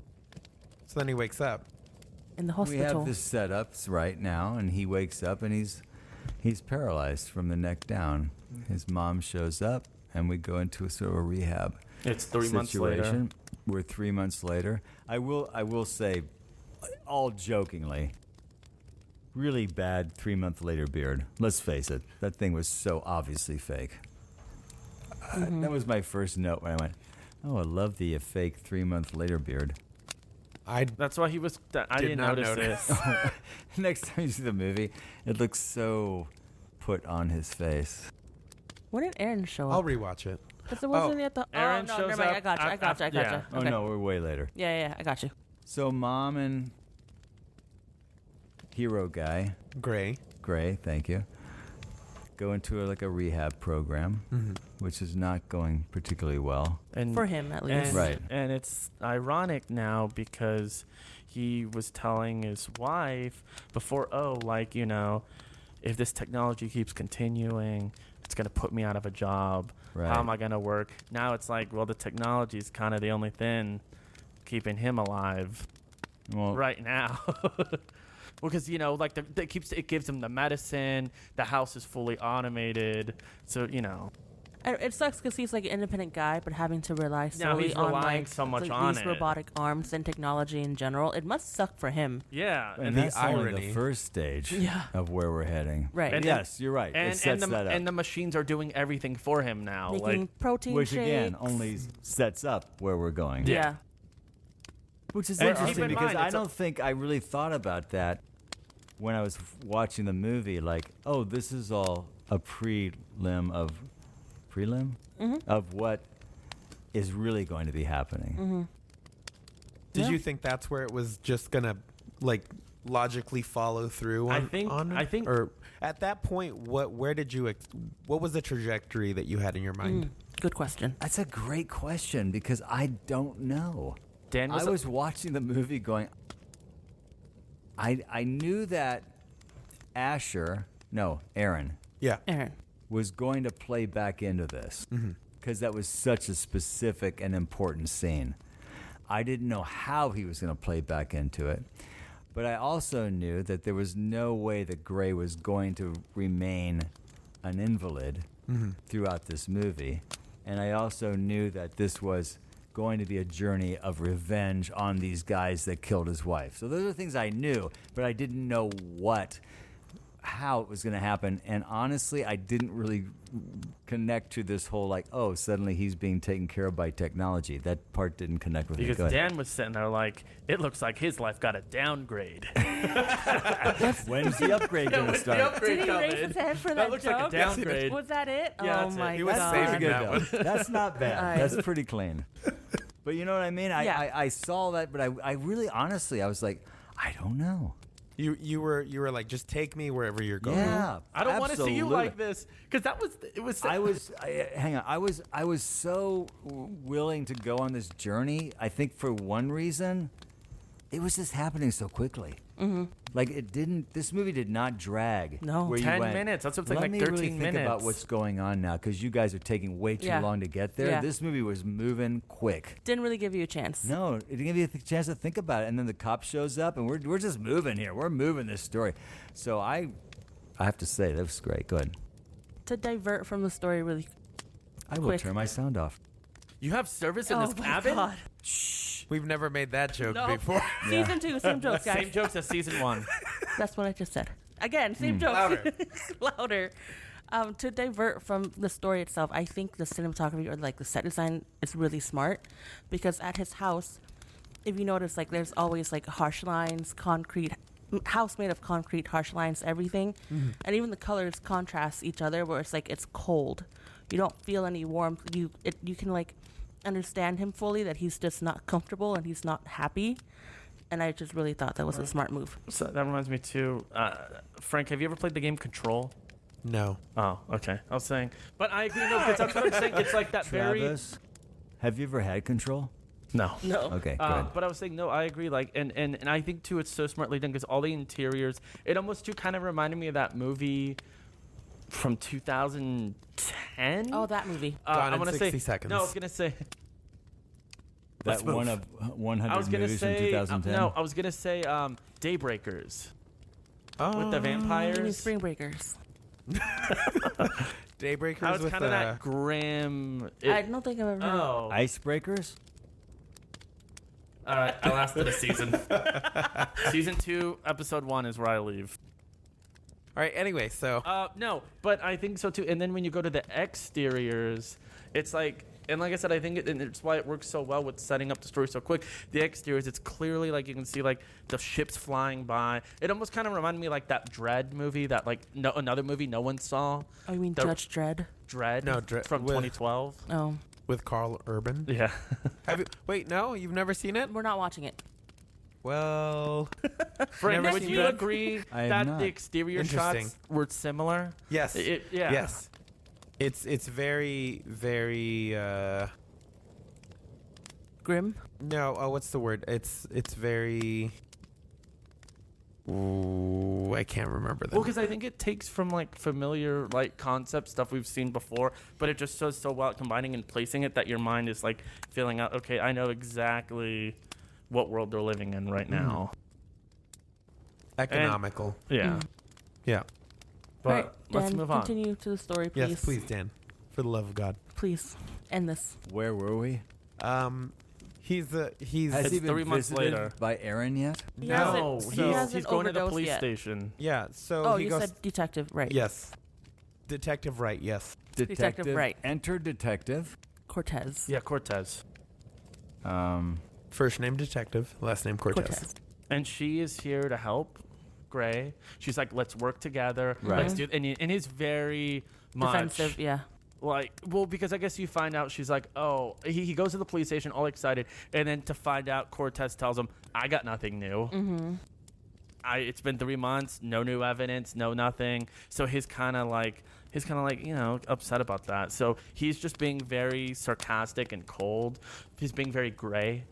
so then he wakes up.
In the
We
hospital.
have the setups right now, and he wakes up and he's paralyzed from the neck down. His mom shows up, and we go into a sort of a rehab
It's 3 months later.
situation. We're 3 months later. I will say, all jokingly, really bad 3-month later beard. Let's face it, that thing was so obviously fake. That was my first note when I went, oh, I love the fake 3-month later beard.
That's why he was. I
Did
didn't
not
notice
notice.
this.
Next time you see the movie, it looks so put on his face.
When did Aaron show up?
I'll rewatch it.
Because it wasn't at the.
Aaron
oh, no,
shows
never mind.
up
I got you. I got you. I got
yeah.
you.
Oh,
Okay.
no, we're way later.
Yeah, I got you.
So Mom and hero guy,
Gray.
Gray, thank you, go into a rehab program, which is not going particularly well.
And
For him, at least.
And,
Right.
And it's ironic now because he was telling his wife before, if this technology keeps continuing, it's going to put me out of a job.
Right.
How am I going to work? Now it's like, well, the technology is kind of the only thing keeping him alive
Well,
right now. Because, it gives him the medicine. The house is fully automated. So,
And it sucks because he's like an independent guy, but having to rely
Now
solely
he's
on
relying so much on
these
it.
robotic arms and technology in general. It must suck for him.
yeah.
and
the
that's only
irony.
the first stage
Yeah.
of where we're heading.
Right.
And-
yes, you're right. It sets that up.
And the machines are doing everything for him now.
Making protein
which
shakes.
again only sets up where we're going.
Yeah.
Which is
And
interesting
keep in
because
mind,
I
it's a-
don't think I really thought about that when I was watching the movie. Like, oh, this is all a prelim of what is really going to be happening.
Did
Yeah.
you think that's where it was just gonna logically follow through?
I think-
or at that point, what was the trajectory that you had in your mind?
Good question.
That's a great question because I don't know.
Dan
I was watching the movie going, I knew that Aaron
Yeah.
Aaron.
was going to play back into this because that was such a specific and important scene. I didn't know how he was going to play back into it, but I also knew that there was no way that Gray was going to remain an invalid throughout this movie. And I also knew that this was going to be a journey of revenge on these guys that killed his wife. So those are things I knew, but I didn't know how it was going to happen. And honestly, I didn't really connect to this whole suddenly he's being taken care of by technology. That part didn't connect with me. Go
Because
ahead.
Dan was sitting there like, it looks like his life got a downgrade.
When's the upgrade going to start?
Did he raise his head for that
looks
joke?
like a downgrade.
Was that it?
Yeah,
oh
that's it.
my
He was
god.
saving
Pretty good,
that
though.
one.
That's not bad.
Alright.
That's pretty clean. But you know what I mean?
Yeah.
I saw that, but I really, honestly, I was like, I don't know.
You were like, just take me wherever you're going.
Yeah,
I don't want to see you
absolutely.
like this. Because it was.
Hang on. I was so willing to go on this journey. I think for one reason, it was just happening so quickly. Like this movie did not drag.
No.
where you
10
went,
minutes. That's something
Let
like
me
13
really think about
minutes."
what's going on now because you guys are taking way too
Yeah.
long to get there.
Yeah.
This movie was moving quick.
Didn't really give you a chance.
No, it didn't give you a chance to think about it. And then the cop shows up, and we're just moving here. We're moving this story. So I have to say, that was great. Go ahead.
To divert from the story really
I will
Quick.
turn my sound off.
You have service in
oh
this
my
cabin?
God.
We've never made that joke
No.
before.
Season 2, same jokes, guys.
Same jokes as season 1.
That's what I just said. Again, same jokes.
Louder.
Louder. To divert from the story itself, I think the cinematography or the set design is really smart because at his house, if you notice, there's always harsh lines, concrete, house made of concrete, harsh lines, everything, and even the colors contrast each other. Where it's cold, you don't feel any warmth. You can understand him fully that he's just not comfortable and he's not happy. And I just really thought that was a smart move.
So that reminds me too. Frank, have you ever played the game Control?
No.
Oh, okay. I was saying, but I agree. No, because that's what I'm saying. It's like that
Travis, have you ever had control?
No.
No.
Okay, good.
But I was saying, no, I agree. And I think too, it's so smartly done because all the interiors, it almost too kind of reminded me of that movie from 2010.
Oh, that movie.
Gone
I
in
wanna
60
say,
seconds.
No, I was gonna say.
That one of 100
I was gonna
movies
say.
in 2010?
No, I was gonna say Daybreakers with the
You mean
vampires.
Spring Breakers.
Daybreakers
I was
with
kind of that grim.
I don't think I've ever heard of it.
Icebreakers?
All right, I'll ask for the season. Season 2, episode 1 is where I leave.
All right. Anyway, so
No, but I think so too. And then when you go to the exteriors, it's like, and like I said, I think it's why it works so well with setting up the story so quick. The exteriors, it's clearly like you can see like the ships flying by. It almost kind of reminded me like that Dredd movie, that like another movie no one saw.
Oh, you mean Judge Dredd?
Dredd?
No, Dredd
from
with-
2012.
Oh,
with Carl Urban.
Yeah.
Have you? Wait, no, you've never seen it?
we're not watching it.
Well,
Frank,
Never
would
seen
you
Dredd?
agree
I have
that
not.
the exterior
Interesting.
shots were similar?
yes.
Yeah.
Yes. It's very, very.
Grim.
No. Oh, what's the word? It's very. Ooh, I can't remember that.
Well, because I think it takes from like familiar like concept stuff we've seen before, but it just does so well at combining and placing it that your mind is like feeling out. Okay, I know exactly what world they're living in right now.
Economical.
Yeah,
Yeah.
but
All right,
let's
Dan,
move on.
continue to the story, please.
Yes, please, Dan. For the love of God.
Please end this.
Where were we?
He's
Has
It's
he been
3 months
visited
later.
by Aaron yet?
He
No,
hasn't-
he
he's
hasn't
going to the
overdosed
police
yet.
station.
yeah. So
Oh,
he
you
goes.
said detective, right?
Yes. Detective Wright. Yes.
Detective Wright.
Enter detective.
Cortez.
Yeah, Cortez.
First name Detective. Last name Cortez.
Cortez.
And she is here to help Gray. She's like, let's work together.
Right.
Let's do. And he's very much
Defensive, yeah.
like, well, because I guess you find out she's like, oh, he goes to the police station all excited, and then to find out, Cortez tells him, I got nothing new. Mm-hmm. It's been 3 months, no new evidence, no nothing. So he's kind of like, upset about that. So he's just being very sarcastic and cold. He's being very Gray.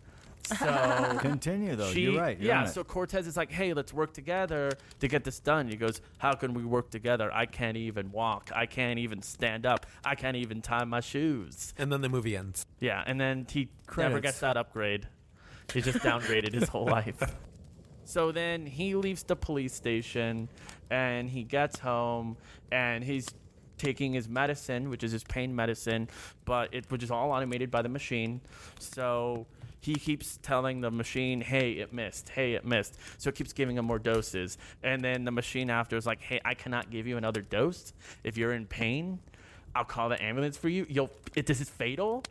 So
Continue though. You're right. You're
yeah,
on it.
so Cortez is like, hey, let's work together to get this done. He goes, how can we work together? I can't even walk. I can't even stand up. I can't even tie my shoes.
And then the movie ends.
Yeah, and then he never
Credits.
gets that upgrade. He just downgraded his whole life. So then he leaves the police station, and he gets home, and he's taking his medicine, which is his pain medicine, which is all automated by the machine. So he keeps telling the machine, hey, it missed. Hey, it missed. So it keeps giving him more doses. And then the machine after is like, hey, I cannot give you another dose. If you're in pain, I'll call the ambulance for you. This is fatal.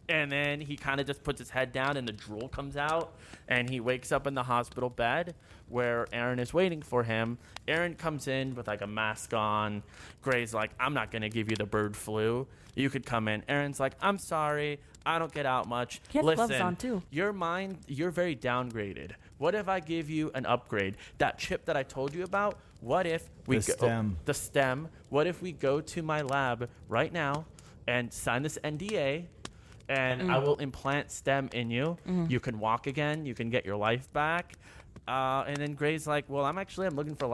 And then he kind of just puts his head down and the drool comes out. And he wakes up in the hospital bed where Aaron is waiting for him. Aaron comes in with like a mask on. Gray's like, I'm not going to give you the bird flu. You could come in. Aaron's like, I'm sorry. I don't get out much.
He has
Listen,
gloves on, too.
you're very downgraded. What if I give you an upgrade? That chip that I told you about, what if we
The stem.
the stem. What if we go to my lab right now and sign this NDA and I will implant stem in you. You can walk again. You can get your life back. And then Gray's like, well, I'm looking for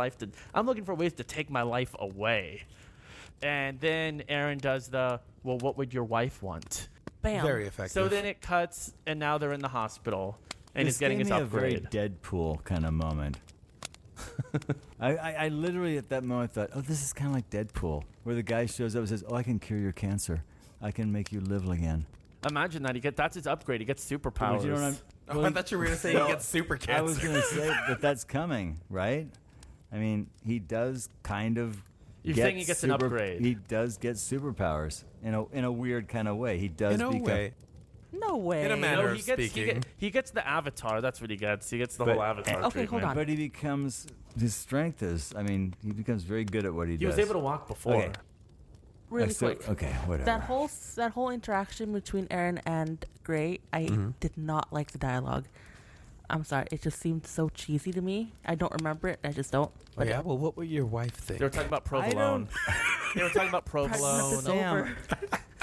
ways to take my life away. And then Aaron does well, what would your wife want?
Bam.
Very effective.
So then it cuts, and now they're in the hospital, and
This
he's getting
gave
his
me
upgrade.
a very Deadpool kind of moment. I literally at that moment thought, oh, this is kind of like Deadpool, where the guy shows up and says, oh, I can cure your cancer. I can make you live again.
Imagine that that's his upgrade. He gets superpowers.
But you know what
Oh, I thought you were going to say he gets super cancer.
I was going to say that that's coming, right? I mean, he does kind of.
You're
get
saying he gets an upgrade.
He does get superpowers in a weird kind of way. He does
In a
become.
way.
No way.
In a manner
No,
of speaking.
he gets the avatar. That's what he gets. He gets the
But-
whole avatar
Okay, hold
treatment.
on.
But he becomes. His strength is. I mean, he becomes very good at what he
He
does.
was able to walk before.
Okay.
Really
So-
quick.
Okay, whatever.
That whole interaction between Aaron and Gray, I did not like the dialogue. I'm sorry, it just seemed so cheesy to me. I don't remember it. I just don't.
Oh,
But
yeah? Well, what would your wife think?
They were talking about
I
provolone. They were talking about
Practice
provolone.
is
Sam,
over.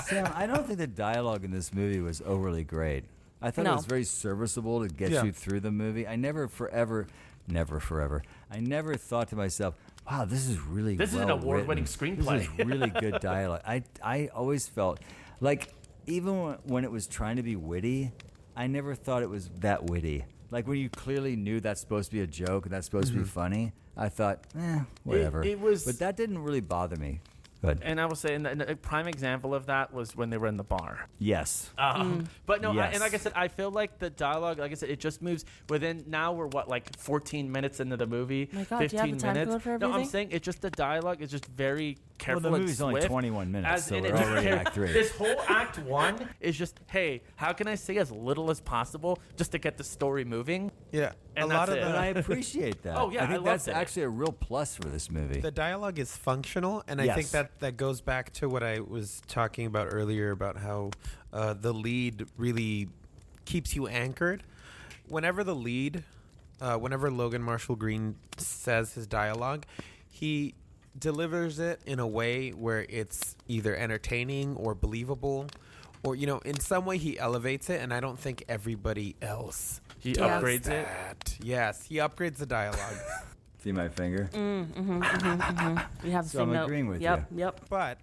Sam, I don't think the dialogue in this movie was overly great. I thought it
No.
was very serviceable to get
Yeah.
you through the movie. I never forever. I never thought to myself, wow, this is really
This is an
well
award-winning
written.
screenplay.
This is really good dialogue. I always felt like even when it was trying to be witty, I never thought it was that witty. Like when you clearly knew that's supposed to be a joke and that's supposed to be funny, I thought, whatever.
It was-
But that didn't really bother me. Good.
And I will say, and a prime example of that was when they were in the bar.
Yes.
But no,
Yes.
and like I said, I feel like the dialogue, like I said, it just moves within. Now we're like 14 minutes into the movie.
My God, do you have
15
the time
minutes.
code for
No, I'm
everything?
saying it's just the dialogue is just very careful.
Well, the movie's
and
only
swift,
21 minutes, so
in
we're
it just
already in Act 3.
This whole Act 1 is just, hey, how can I say as little as possible just to get the story moving?
Yeah,
And
a lot
that's
of
it.
And I appreciate that.
Oh, yeah,
I
I
think
loved
that's
it.
actually a real plus for this movie.
the dialogue is functional, and I think
Yes.
that goes back to what I was talking about earlier about how the lead really keeps you anchored. Whenever whenever Logan Marshall Green says his dialogue, he delivers it in a way where it's either entertaining or believable, or in some way he elevates it, and I don't think everybody else
He
Yes.
upgrades it.
that. Yes, he upgrades the dialogue.
See my finger?
We have the
So
same
I'm
note.
agreeing with
yep,
you.
Yep.
But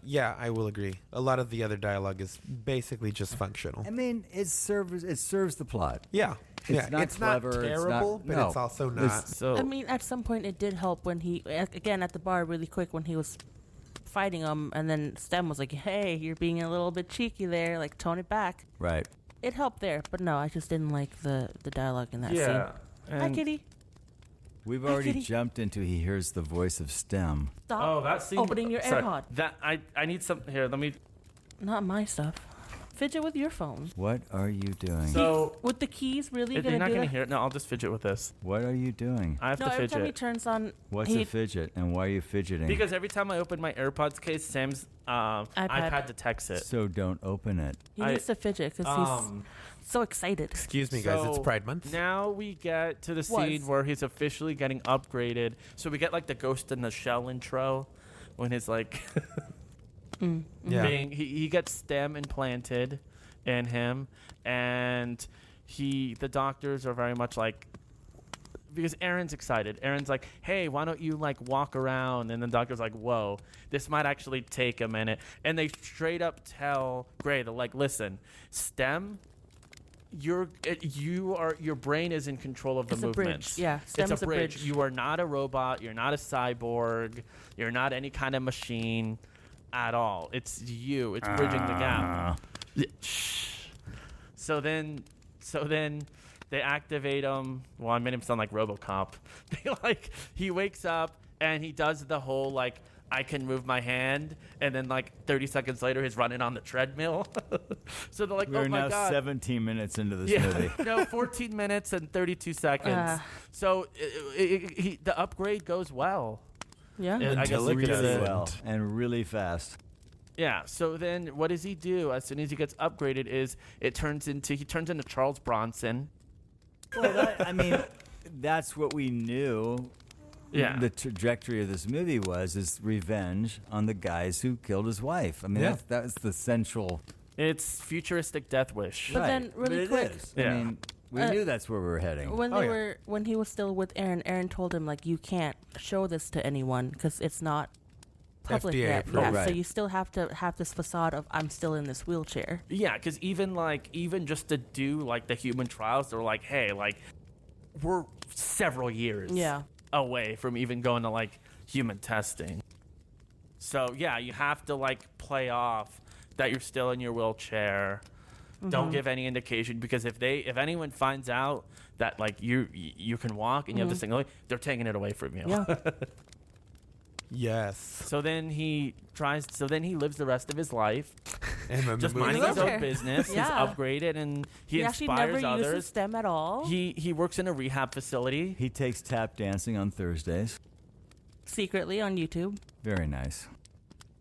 yeah, I will agree. A lot of the other dialogue is basically just functional.
I mean, it serves the plot.
Yeah,
It's not clever, it's not-
terrible, but
no.
it's also
It's-
not.
So
I mean, at some point it did help when he, again, at the bar really quick when he was fighting him, and then Stem was like, hey, you're being a little bit cheeky there, like, tone it back.
Right.
It helped there, but no, I just didn't like the dialogue in that
yeah.
scene. Hi,
And-
kitty.
We've
Hi,
already
kitty.
jumped into he hears the voice of STEM.
Stop
Oh, that scene.
opening your
sorry,
AirPod.
That I need some here. Let me.
Not my stuff. Fidget with your phone.
What are you doing?
So
With the keys, really
if
gonna
you're not
do
gonna
that?
hear it, no, I'll just fidget with this.
What are you doing?
I have
No,
to
every time he
fidget
turns on,
What's
he,
a fidget and why are you fidgeting?
because every time I open my AirPods case, Sam's iPad detects it.
So don't open it.
he
I-
needs to fidget because he's so excited.
Excuse me, guys. It's
So
Pride Month.
Now we get to the scene
Was.
where he's officially getting upgraded. So we get like the Ghost in the Shell intro when he's like
Yeah.
he gets stem implanted in him, and the doctors are very much like, because Aaron's excited. Aaron's like, hey, why don't you like walk around? And the doctor's like, whoa, this might actually take a minute. And they straight up tell Gray, they're like, listen, stem, your brain is in control of the
It's a
movements.
bridge. Yeah, STEM
it's
is
a
a
bridge.
bridge.
You are not a robot. You're not a cyborg. You're not any kind of machine at all. It's you. It's bridging the gap. So then they activate him. Well, I made him sound like RoboCop. He wakes up and he does the whole like, I can move my hand, and then like 30 seconds later he's running on the treadmill. So they're like,
We're
oh my
now
God.
17 minutes into this
Yeah,
movie.
no, 14 minutes and 32 seconds. So the upgrade goes well.
Yeah.
I guess
Until
you
it
could say.
doesn't.
Well, and really fast.
Yeah. So then, what does he do as soon as he gets upgraded? He turns into Charles Bronson.
Well, I mean, that's what we knew.
Yeah.
The trajectory of this movie is revenge on the guys who killed his wife. I mean,
Yeah.
that's the central.
It's futuristic Death Wish.
But then really
but it
quick,
is.
Yeah.
I mean, we knew that's where we were heading.
when
Oh,
they
yeah.
were when he was still with Aaron told him like, you can't show this to anyone because it's not public
FDA
yet.
approved.
Yeah, so
Right.
you still have to have this facade of I'm still in this wheelchair.
Yeah, because even just to do like the human trials, they're like, hey, like we're several years
Yeah.
away from even going to like human testing. So yeah, you have to like play off that you're still in your wheelchair. Don't give any indication, because if anyone finds out that like you can walk and you have this thing, they're taking it away from you.
Yeah.
Yes.
So then he lives the rest of his life
And then
just
the movie
minding his
Okay.
own business.
Yeah.
He's upgraded and he
actually never
inspires
uses
others.
STEM at all.
He works in a rehab facility.
He takes tap dancing on Thursdays.
Secretly on YouTube.
Very nice.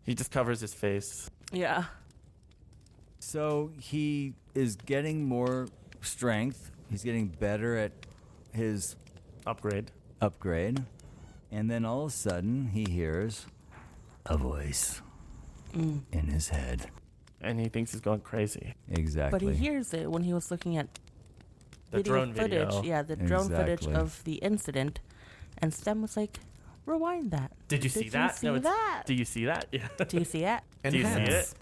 He just covers his face.
Yeah.
So he is getting more strength. He's getting better at his
Upgrade.
upgrade. And then all of a sudden, he hears a voice in his head.
And he thinks he's going crazy.
Exactly.
But he hears it when he was looking at
The drone
footage.
video.
Yeah, the drone footage
Exactly.
of the incident. And STEM was like, rewind that.
Did you see that?
See
No, it's-
that?
Do you see that? Yeah.
Do you see it?
Do you see
Enhance.
it?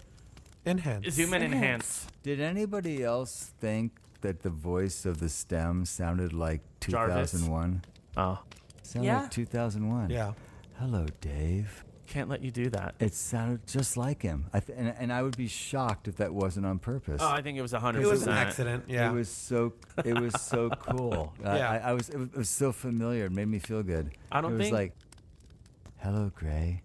Enhance.
Zoom in, enhance.
Did anybody else think that the voice of the STEM sounded like
Jarvis.
2001?
Oh.
Sounded
Yeah.
like 2001.
Yeah.
Hello, Dave.
can't let you do that.
It sounded just like him. And I would be shocked if that wasn't on purpose.
Oh, I think it was 100%.
It was an accident. Yeah.
It was so cool.
Yeah.
It was so familiar. It made me feel good.
I don't
It was
think-
like, hello, Gray.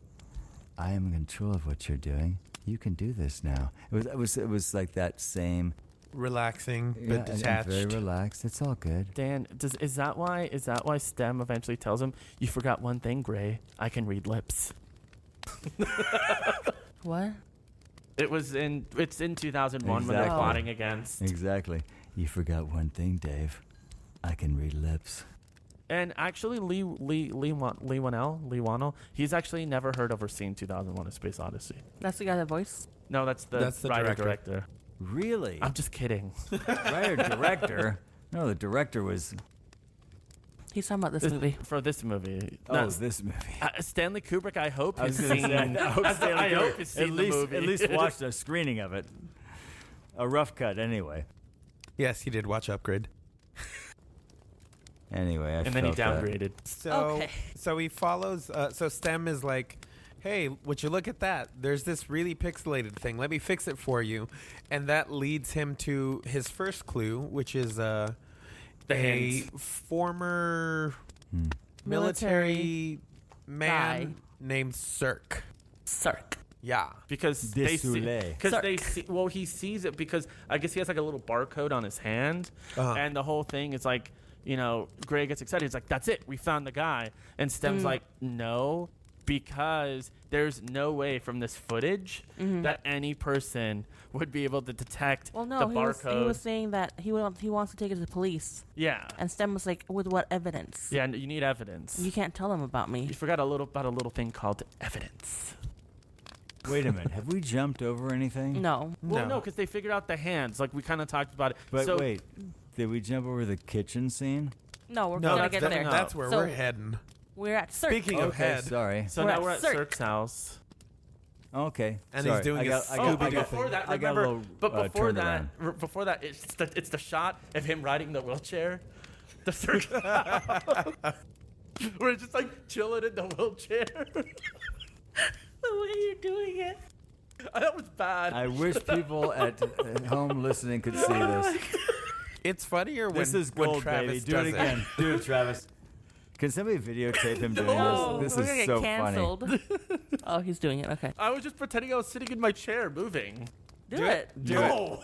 I am in control of what you're doing. You can do this now. It was like that same
Relaxing but
yeah, and
detached.
very relaxed. It's all good.
Dan, is that why Stem eventually tells him, "You forgot one thing, Gray. I can read lips."
What?
It's in 2001 when they're
Exactly.
plotting against.
Exactly. You forgot one thing, Dave. I can read lips.
And actually, Leigh Whannell, he's actually never heard of or seen 2001: A Space Odyssey.
That's the guy that voice?
No, that's the
director.
director.
Really?
I'm just kidding.
Writer director? No, the director was.
He's talking about this movie.
For this movie.
Oh, this movie.
Stanley Kubrick, I hope,
I
has
was gonna
seen.
say, I hope Stanley
I hope
Kubrick
has seen the movie.
at least watched a screening of it. A rough cut, anyway.
Yes, he did watch Upgrade.
Anyway, I
And then he
felt that.
downgraded.
So
Okay.
so he follows. So Stem is like, "Hey, would you look at that? There's this really pixelated thing. Let me fix it for you," and that leads him to his first clue, which is a
hands.
former
Military
military man
guy.
named Cirque.
Cirque.
Yeah.
Because they see,
Désolé.
because they see, well, he sees it because I guess he has like a little barcode on his hand,
Uh-huh.
and the whole thing is like, Gray gets excited. He's like, "That's it, we found the guy," and Stem's like, "No, because there's no way from this footage that any person would be able to detect
Well, no,
the
he
barcode."
was saying that he wants to take it to the police.
Yeah,
And Stem was like, with what evidence?
yeah, and you need evidence.
You can't tell them about me.
You forgot about a little thing called evidence.
Wait a minute. Have we jumped over anything?
No.
Well,
No.
no, because they figured out the hands. Like we kind of talked about it.
But
so,
wait. Did we jump over the kitchen scene?
No, we're
No,
gonna
that's,
get
that-
there.
that's where
So-
we're heading.
We're at Cirque.
Speaking of
Okay,
head,
sorry.
So
We're
now
at
we're at
Cirque.
Cirque's house.
Okay.
And
sorry.
he's doing
I
a
got, I got,
Scooby-Doo
I
But
got,
before that,
I got a
remember,
little,
but before
turned
that,
around.
it's the shot of him riding the wheelchair, the circus, where it's just like chilling in the wheelchair.
The way you're doing it.
That was bad.
I wish people at home listening could see this.
it's funnier when
This is
when
gold,
Travis
baby. Do it
does
again. Do it, Travis. Can somebody videotape him doing
Oh,
this?
we're
This
gonna
is
get
so funny.
canceled. Oh, he's doing it. Okay.
I was just pretending I was sitting in my chair, moving.
Do it.
Do
no,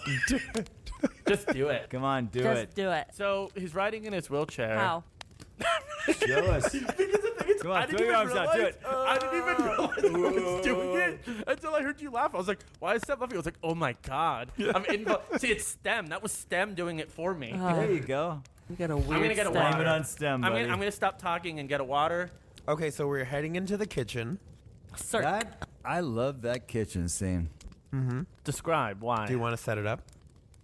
just do it.
Come on, do
Just
it.
do it.
So he's riding in his wheelchair.
How?
Show us.
Because the thing is,
Come on,
I didn't
throw your
even
arms out, do
realize-
it.
I didn't even realize I was doing it until I heard you laugh. I was like, "Why is Stem laughing?" I was like, "Oh my god!" See, it's Stem. That was Stem doing it for me.
There you go.
You got a weird
gonna get a
step.
Blame
water.
it on STEM,
I'm
buddy.
gonna stop talking and get a water.
Okay, so we're heading into the kitchen.
Cirque.
I love that kitchen scene.
Describe why.
Do you want to set it up?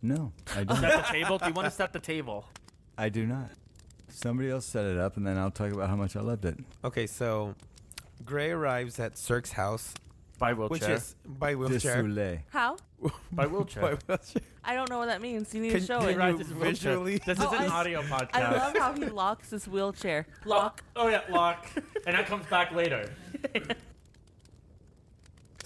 No, I don't.
set the table? Do you want to set the table?
I do not. Somebody else set it up, and then I'll talk about how much I loved it.
Okay, so Gray arrives at Cirque's house,
By wheelchair.
which is by wheelchair.
Désolé.
How?
by wheelchair.
By wheelchair.
I don't know what that means. You need
Can-
to show
can
it.
you-
Rides his wheelchair.
visually-
This is
Oh,
an
I-
audio podcast.
I love how he locks his wheelchair. Lock.
Oh yeah, lock. And that comes back later.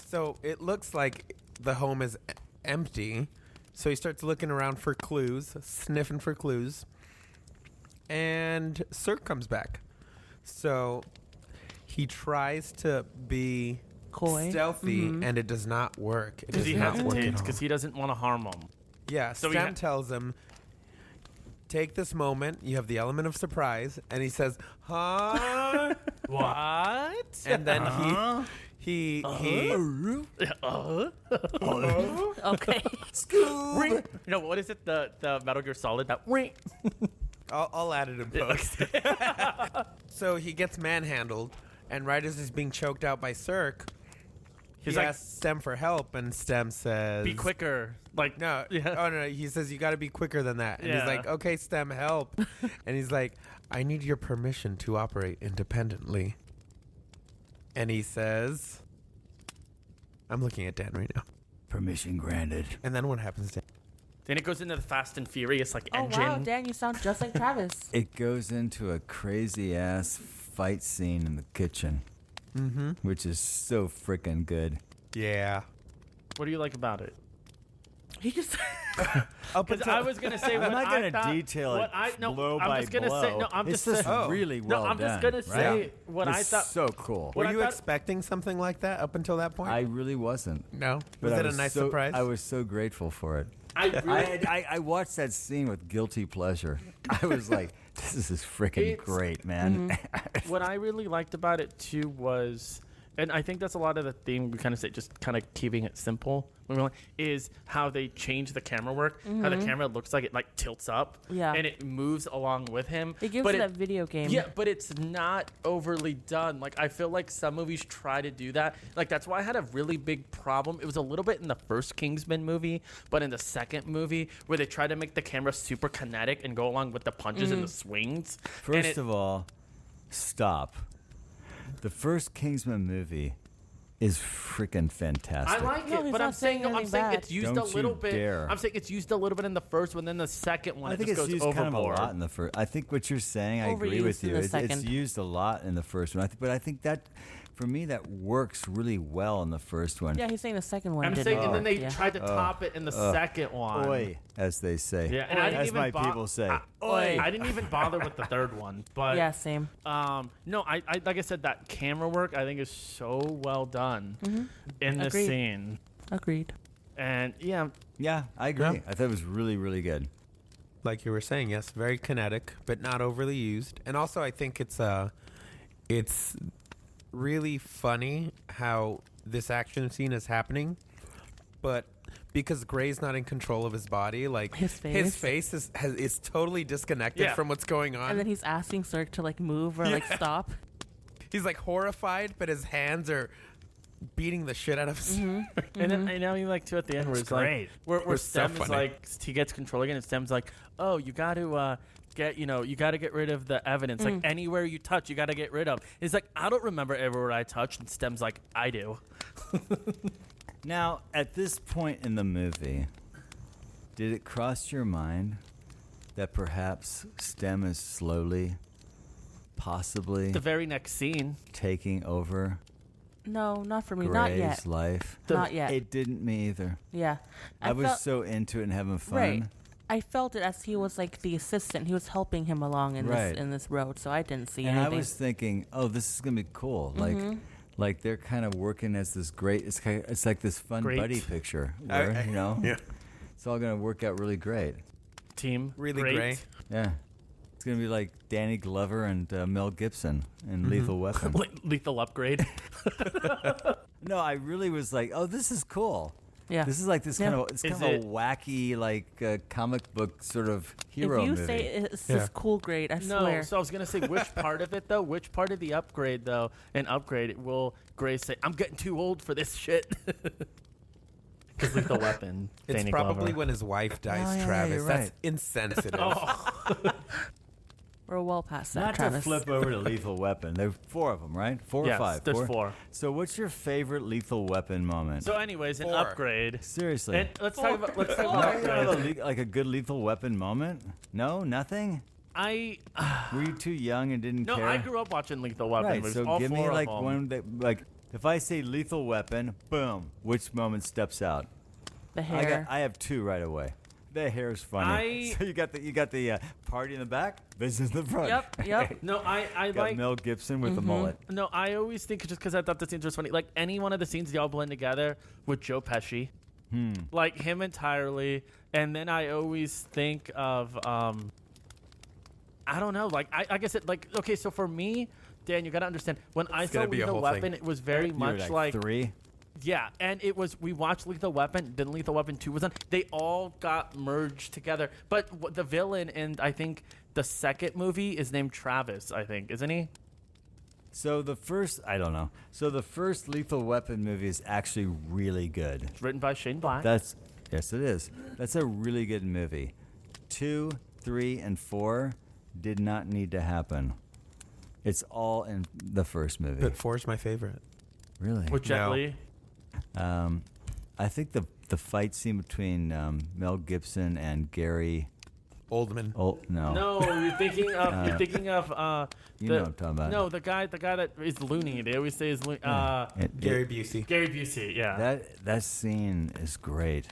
So it looks like the home is empty. So he starts looking around for clues, sniffing for clues. And Cirque comes back. So he tries to be
Coy.
stealthy, and it does not work. It
Because
does
he
not work at
hesitates.
all.
Because he doesn't want to harm them.
Yeah,
So he
Stem
ha-
tells him, take this moment. You have the element of surprise. And he says, huh?
What?
And then he
Okay.
Ring. No, what is it? The Metal Gear Solid. That ring.
I'll add it in post. So he gets manhandled, and right as he's being choked out by Cirque,
He's
he
like,
asks Stem for help, and Stem says,
"Be quicker." Like
No,
Yeah.
oh no, he says you got to be quicker than that. And
Yeah.
he's like, okay, Stem, help. And he's like, I need your permission to operate independently. And he says, I'm looking at Dan right now.
Permission granted.
And then what happens, Dan?
Then it goes into the Fast and Furious like
Oh
engine.
wow, Dan, you sound just like Travis.
It goes into a crazy ass fight scene in the kitchen. which is so freaking good.
Yeah.
What do you like about it?
He just
Up
Because
until
I was gonna say,
I'm
what
not
I
gonna
thought,
detail
what
it
I, no,
blow
I'm
by
just gonna
blow.
say, no, I'm
it's
just saying,
really
no,
well
I'm
done.
just gonna say
right?
what
It's
I thought.
so cool.
were
what I
you
thought-
expecting something like that up until that point?
I really wasn't.
No.
But
Was
I
it a nice
so-
surprise?
I was so grateful for it.
I really,
I watched that scene with guilty pleasure. I was like, this is freaking
It's-
great, man.
what I really liked about it too was, and I think that's a lot of the theme we kind of say, just kind of keeping it simple. When we're like, is how they change the camera work. How the camera looks like it like tilts up,
Yeah.
and it moves along with him.
it gives
but
it that video game.
Yeah, but it's not overly done. Like, I feel like some movies try to do that. Like, that's why I had a really big problem. It was a little bit in the first Kingsman movie, but in the second movie, where they try to make the camera super kinetic and go along with the punches and the swings.
First of all, stop. The first Kingsman movie is freaking fantastic.
I like
No,
it,
he's
but
not
I'm saying
saying
no, I'm
anything
saying
bad.
it's used
Don't
a little
you
bit.
dare.
I'm saying it's used a little bit in the first one, then the second one
I
it
think
just
it's
goes
used
overboard.
kind of a lot in the first. I think what you're saying, I agree
Overused
with
in
you.
the
It's
second.
used a lot in the first one. But I think that, for me, that works really well in the first one.
Yeah, he's saying the second one
I'm
didn't
saying, and then
work,
they
yeah.
tried to top it in the second one.
Oi, as they say.
Yeah, and I didn't
as
even
my people say.
Oi.
I didn't even bother with the third one, but
Yeah, same.
no, I like I said, that camera work I think is so well done in this
Agreed.
scene,
Agreed.
and yeah,
Yeah, I agree.
Yeah.
I thought it was really, really good.
Like you were saying, yes, very kinetic, but not overly used. And also, I think it's really funny how this action scene is happening, but because Gray's not in control of his body, like
His
face is totally disconnected
Yeah.
from what's going on.
And then he's asking Cirque to like move or like stop.
He's like horrified, but his hands are beating the shit out of his.
and then I know you like too at the end where it's
great.
like where
It was so
Stem is
funny.
like he gets control again, and Stem's like, oh, you got to you got to get rid of the evidence. Like anywhere you touch, you got to get rid of. He's like, I don't remember everywhere I touched, and Stem's like, I do.
Now, at this point in the movie, did it cross your mind that perhaps Stem is slowly, possibly
The very next scene,
taking over
No, not for me.
Gray's
Not yet.
life?
Not yet.
It didn't me either.
Yeah.
I was
felt-
so into it and having fun.
Right. I felt it as he was like the assistant. He was helping him along in
Right.
this road, so I didn't see
And
anything.
I was thinking, oh, this is gonna be cool. Like they're kind of working as this great. It's like this fun
Great.
buddy picture, where you know,
Yeah.
it's all gonna work out really great.
team
Really
great.
great.
Yeah, it's gonna be like Danny Glover and Mel Gibson in Lethal Weapon.
Lethal upgrade.
No, I really was like, oh, this is cool.
yeah.
This is like this
Yeah.
kind of it's
Is
kind of
it-
a wacky like comic book sort of
if
hero
you
movie.
say it's
Yeah.
this cool grade, I
No,
swear.
so I was gonna say which part of it though, which part of the upgrade though, an upgrade will Gray say, I'm getting too old for this shit. Because Lethal Weapon.
It's
Danny
probably
Glover.
when his wife dies,
Oh, yeah,
Travis.
you're
That's
right.
insensitive.
We're well past that,
Not
Travis.
to flip over to Lethal Weapon. There are 4 of them, right? 4
Yes,
or 5?
there's 4.
So what's your favorite Lethal Weapon moment?
So, anyways, an
4.
upgrade.
Seriously.
And let's talk about
No, you don't have
upgrade.
like a good Lethal Weapon moment? No, nothing.
I
Were you too young and didn't
no,
care?
I grew up watching Lethal Weapon
Right.
movies.
So
all
give
4
me
of
like
them.
one that like if I say Lethal Weapon, boom, which moment steps out?
The hair.
I have 2 right away. The hair's funny. So you got the party in the back, business in the front.
Yep.
No, I
Got
like.
Mel Gibson with the mullet.
No, I always think just because I thought the scenes were funny. Like any one of the scenes, they all blend together with Joe Pesci. Like him entirely, and then I always think of I don't know. Like I guess it like okay. So for me, Dan, you gotta understand when I saw
gonna be a
Lethal
whole
Weapon,
thing.
it was very
You were
much like
3.
yeah, and it was we watched Lethal Weapon, then Lethal Weapon 2 was on. They all got merged together. But the villain in I think the second movie is named Travis. I think isn't he?
So the first, I don't know. So the first Lethal Weapon movie is actually really good.
It's written by Shane Black.
Yes, it is. That's a really good movie. 2, 3, and 4 did not need to happen. It's all in the first movie.
But 4's my favorite.
Really?
with Jet
No.
Li.
I think the fight scene between Mel Gibson and Gary
Oldman.
Oh no.
No, you're thinking of
You know what I'm talking about.
No, the guy that is loony. They always say is loony.
Gary Busey.
Gary Busey. Yeah.
That scene is great,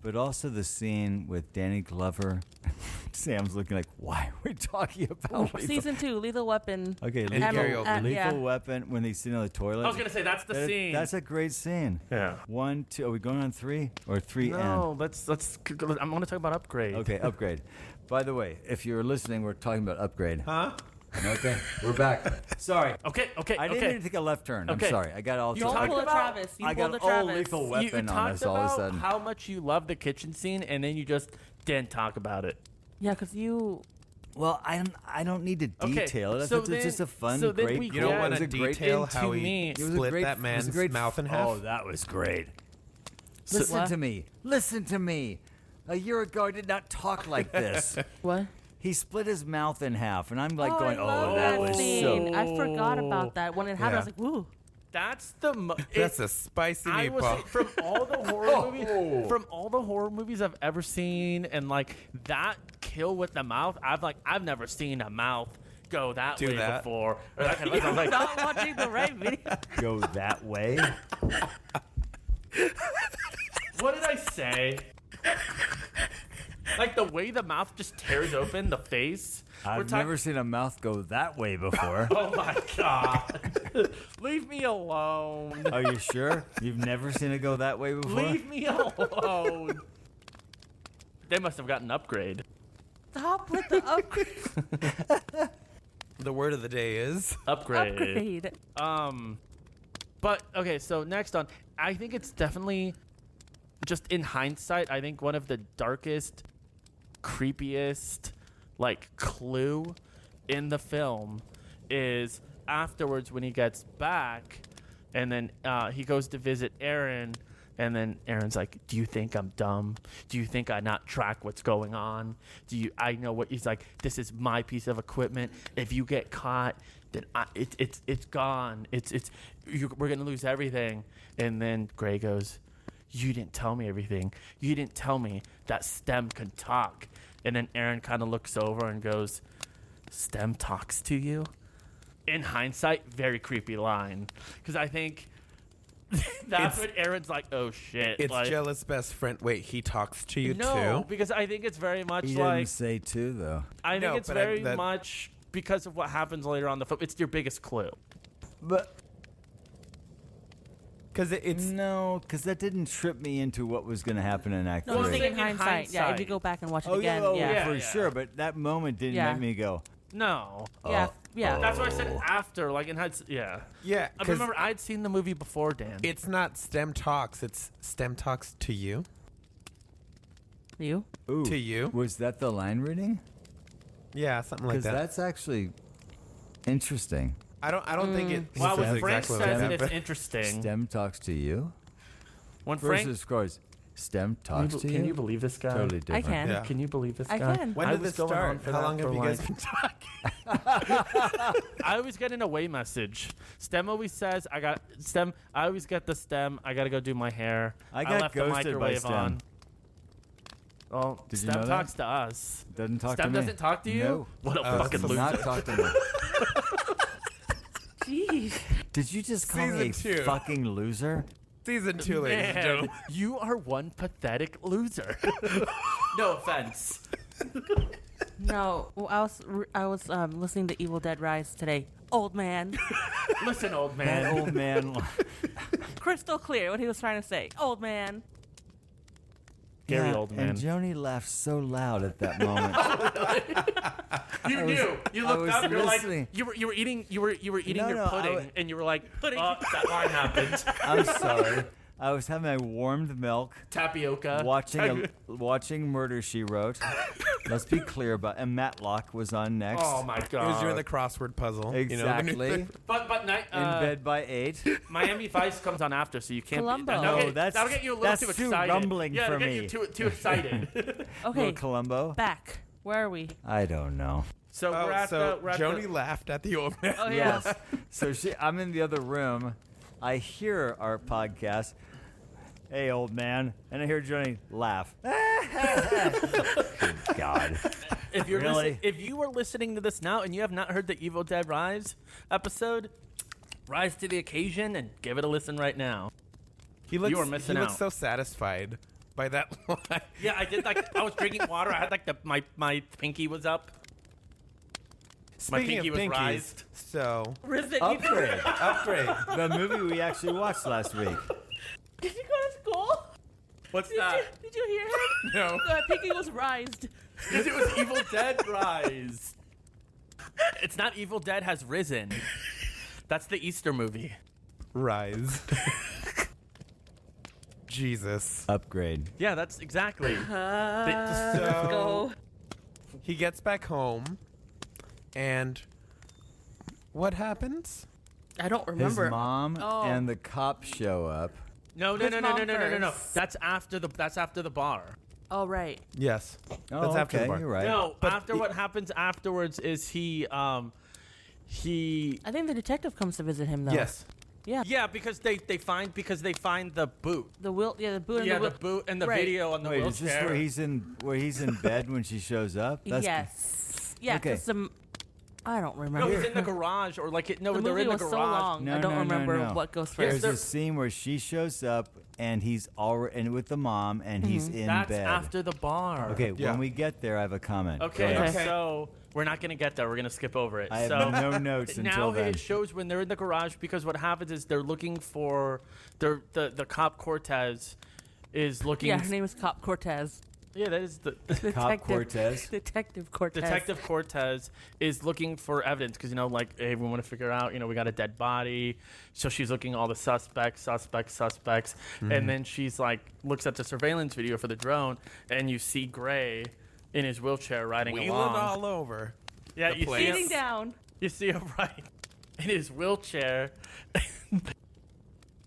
but also the scene with Danny Glover. Sam's looking like, why are we talking about Lethal?
Season 2, Lethal Weapon.
Okay,
And Gary
Lethal,
Oldman.
Lethal Weapon when he's sitting on the toilet.
I was gonna say that's the scene.
That's a great scene.
Yeah.
1, 2. Are we going on 3 or 3
No, let's. I'm gonna talk about Upgrade.
Okay, Upgrade. By the way, if you're listening, we're talking about Upgrade.
Huh?
Okay, we're back. Sorry.
Okay.
I didn't mean to take a left turn.
Okay.
I'm sorry. I got all.
You
Don't
talked
pull a
about-
Travis. You
I
pulled
got
a
an old
Travis.
Lethal
You
Weapon on
talked
us all of a
about
sudden.
how much you love the kitchen scene, and then you just didn't talk about it.
Yeah, because you...
Well, I don't need to
Okay,
detail it.
so
It's
then-
just a fun,
so then
great.
we
You don't
Yeah,
want
it
to
was a great
detail
into
how he
me.
It was a
split
great-
that
it was a
man's
great
mouth in half?
Oh, that was great.
So-
Listen
What?
to me. Listen to me. A year ago, I did not talk like this.
What?
He split his mouth in half, and I'm like
I
going,
love
"Oh, that was
scene.
so."
I forgot about that. When it happened, I was like, woo.
That's the.
That's a spicy
I was
meatball.
from all the horror movies. From all the horror movies I've ever seen, and like that kill with the mouth, I've never seen a mouth go that
Do
way
that.
before. Or that kind of, I was like,
Not watching the right video.
Go that way.
what did I say? Like the way the mouth just tears open the face.
I've never seen a mouth go that way before.
Oh my god! Leave me alone.
Are you sure? You've never seen it go that way before?
Leave me alone. They must have gotten an upgrade.
Stop with the upgrade.
The word of the day is
Upgrade.
But okay, so next on, I think it's definitely just in hindsight, I think one of the darkest, creepiest, like clue in the film is afterwards when he gets back, and then he goes to visit Aaron, and then Aaron's like, "Do you think I'm dumb? Do you think I not track what's going on? I know what?" He's like, "This is my piece of equipment. If you get caught, then it's gone. We're gonna lose everything." And then Gray goes, "You didn't tell me everything. You didn't tell me that STEM can talk." And then Aaron kind of looks over and goes, "STEM talks to you?" In hindsight, very creepy line, because I think that's when Aaron's like, "Oh shit!"
it's
like,
jealous best friend. Wait, he talks to you
no,
too?
because I think it's very much
He
like
didn't say two though.
I think
No,
it's
but
very
that-
much because of what happens later on the film. It's your biggest clue.
But
Because it's
no, because that didn't trip me into what was going to happen in Act
No, I'm
3.
thinking
thinking
hindsight. Yeah, if you
hindsight.
go back and watch it
Oh
again,
yeah,
yeah.
for
Yeah.
sure. But that moment didn't
Yeah.
make me go.
No,
Yeah, yeah.
that's why I said after, like in hindsight. Yeah,
yeah.
I
'cause
remember I'd seen the movie before, Dan.
it's not STEM talks. It's STEM talks to you.
You?
Ooh,
To you?
Was that the line reading?
Yeah, something like
Because
that.
that's actually interesting.
I don't think it.
Well, when
says
Frank
exactly
says
like
it,
that,
it's
but-
interesting.
STEM talks to you
When Frank,
versus, of course, STEM talks to you.
can you believe this guy?
Totally different.
can.
Yeah.
Can you believe this
I
guy?
can.
When
I
did
was
this
going on
start?
for
How
that
long have
for
you guys
like-
been talking?
I always get an away message. STEM always says, "I got STEM." I always get the STEM. I gotta go do my hair.
I got
left the
ghosted by
microwave
STEM.
on. Well,
Did you
STEM
know that?
talks to us.
Doesn't talk
STEM
to me.
doesn't talk to you.
No.
What a
Oh,
fucking
so
Does
loser!
not talk to me.
Jeez.
Did you just call me a
Season 2.
fucking loser?
Season 2, ladies and
Man,
gentlemen.
you are one pathetic loser. No offense.
No, well, I was listening to Evil Dead Rise today. Old man.
Listen, old
That
man.
old man.
Crystal clear what he was trying to say. Old man.
Gary
Yeah,
Oldman.
And Joni laughed so loud at that moment.
You knew. You
I
looked
was
up. You're
listening.
like you were eating your
No, I
pudding,
wa-
and you were like, that line happened.
I'm sorry. I was having my warmed milk,
Tapioca.
watching Murder, She Wrote. Let's be clear about. And Matlock was on next.
Oh my god.
It was doing the crossword puzzle. You know, the new-
Exactly.
But night.
In bed by 8.
Miami Vice comes on after, so you can't.
Columbo.
No,
that'll get you a little
that's
too
too
excited.
rumbling
yeah,
for
it'll
me.
get you too excited.
Okay,
Little Columbo.
back. Where are we?
I don't know.
So
Oh,
we're at
so
the. We're at
Joni
the,
laughed at the old man.
Oh yeah.
Yes. So I'm in the other room. I hear our podcast. Hey, old man. And I hear Joni laugh. Good God.
If you're
Really?
if you are listening to this now and you have not heard the Evil Dead Rise episode, rise to the occasion and give it a listen right now.
You are
missing
he looks
out.
so satisfied by that line.
Yeah, I did. Like I was drinking water. I had like my pinky was up. My
Speaking
pinky
of
was
pinkies,
rised.
so
Risen.
Upgrade.
upgrade.
The movie we actually watched last week.
Did you go to school?
What's
Did you hear him?
No.
The pinky was rised.
Because it was Evil Dead Rise. It's not Evil Dead Has Risen. That's the Easter movie.
Rise. Jesus.
Upgrade.
Yeah, that's exactly.
So
Go.
he gets back home, and what happens?
I don't
His
remember.
mom
Oh.
and the cops show up.
No.
His mom first.
That's after the bar.
Oh, right.
Yes.
Oh,
That's after the
okay,
bar.
you're right.
No,
But
after what happens afterwards is he
I think the detective comes to visit him, though.
Yes.
Yeah.
yeah, because they find the boot.
The boot and
Yeah,
the
the boot and the
Right.
video on the
Wait, is this
wheelchair.
where he's in bed when she shows up?
Yes. Yeah,
Okay.
because I don't
No,
remember.
he's in the garage or like it. No,
the
they're
movie
in the
was
garage.
so long.
No,
I don't
no, no,
remember
no.
what goes
Yes,
first.
There's a scene where she shows up and he's already and with the mom and he's in
That's
bed.
after the bar.
Okay,
Yeah.
when we get there, I have a comment.
Okay,
Go ahead.
Okay.
so we're not gonna get there. We're gonna skip over it.
I have
so
no notes
now
until then.
it shows when they're in the garage because what happens is they're looking for the cop Cortez is looking.
Yeah, her name is Cop Cortez.
Yeah, that is the
Cop Cortez.
Detective Cortez.
Detective Cortez is looking for evidence because like hey, we want to figure out we got a dead body, so she's looking at all the suspects, and then she's like looks at the surveillance video for the drone, and you see Gray in his wheelchair riding
Wheeling
along.
all over.
Yeah,
the
you
place.
see
Sitting
him,
down.
you see him right in his wheelchair.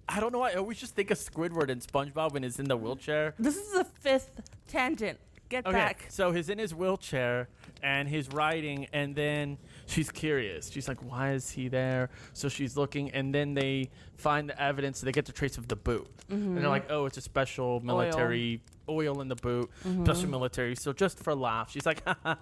I don't know why I always just think of Squidward and SpongeBob when he's in the wheelchair.
This is the fifth tangent. Get
Okay,
back.
so he's in his wheelchair and he's riding, and then she's curious. She's like, "Why is he there?" So she's looking, and then they find the evidence. So they get the trace of the boot, and they're like, "Oh, it's a special military oil in the boot, special military." So just for laughs, she's like, "Haha,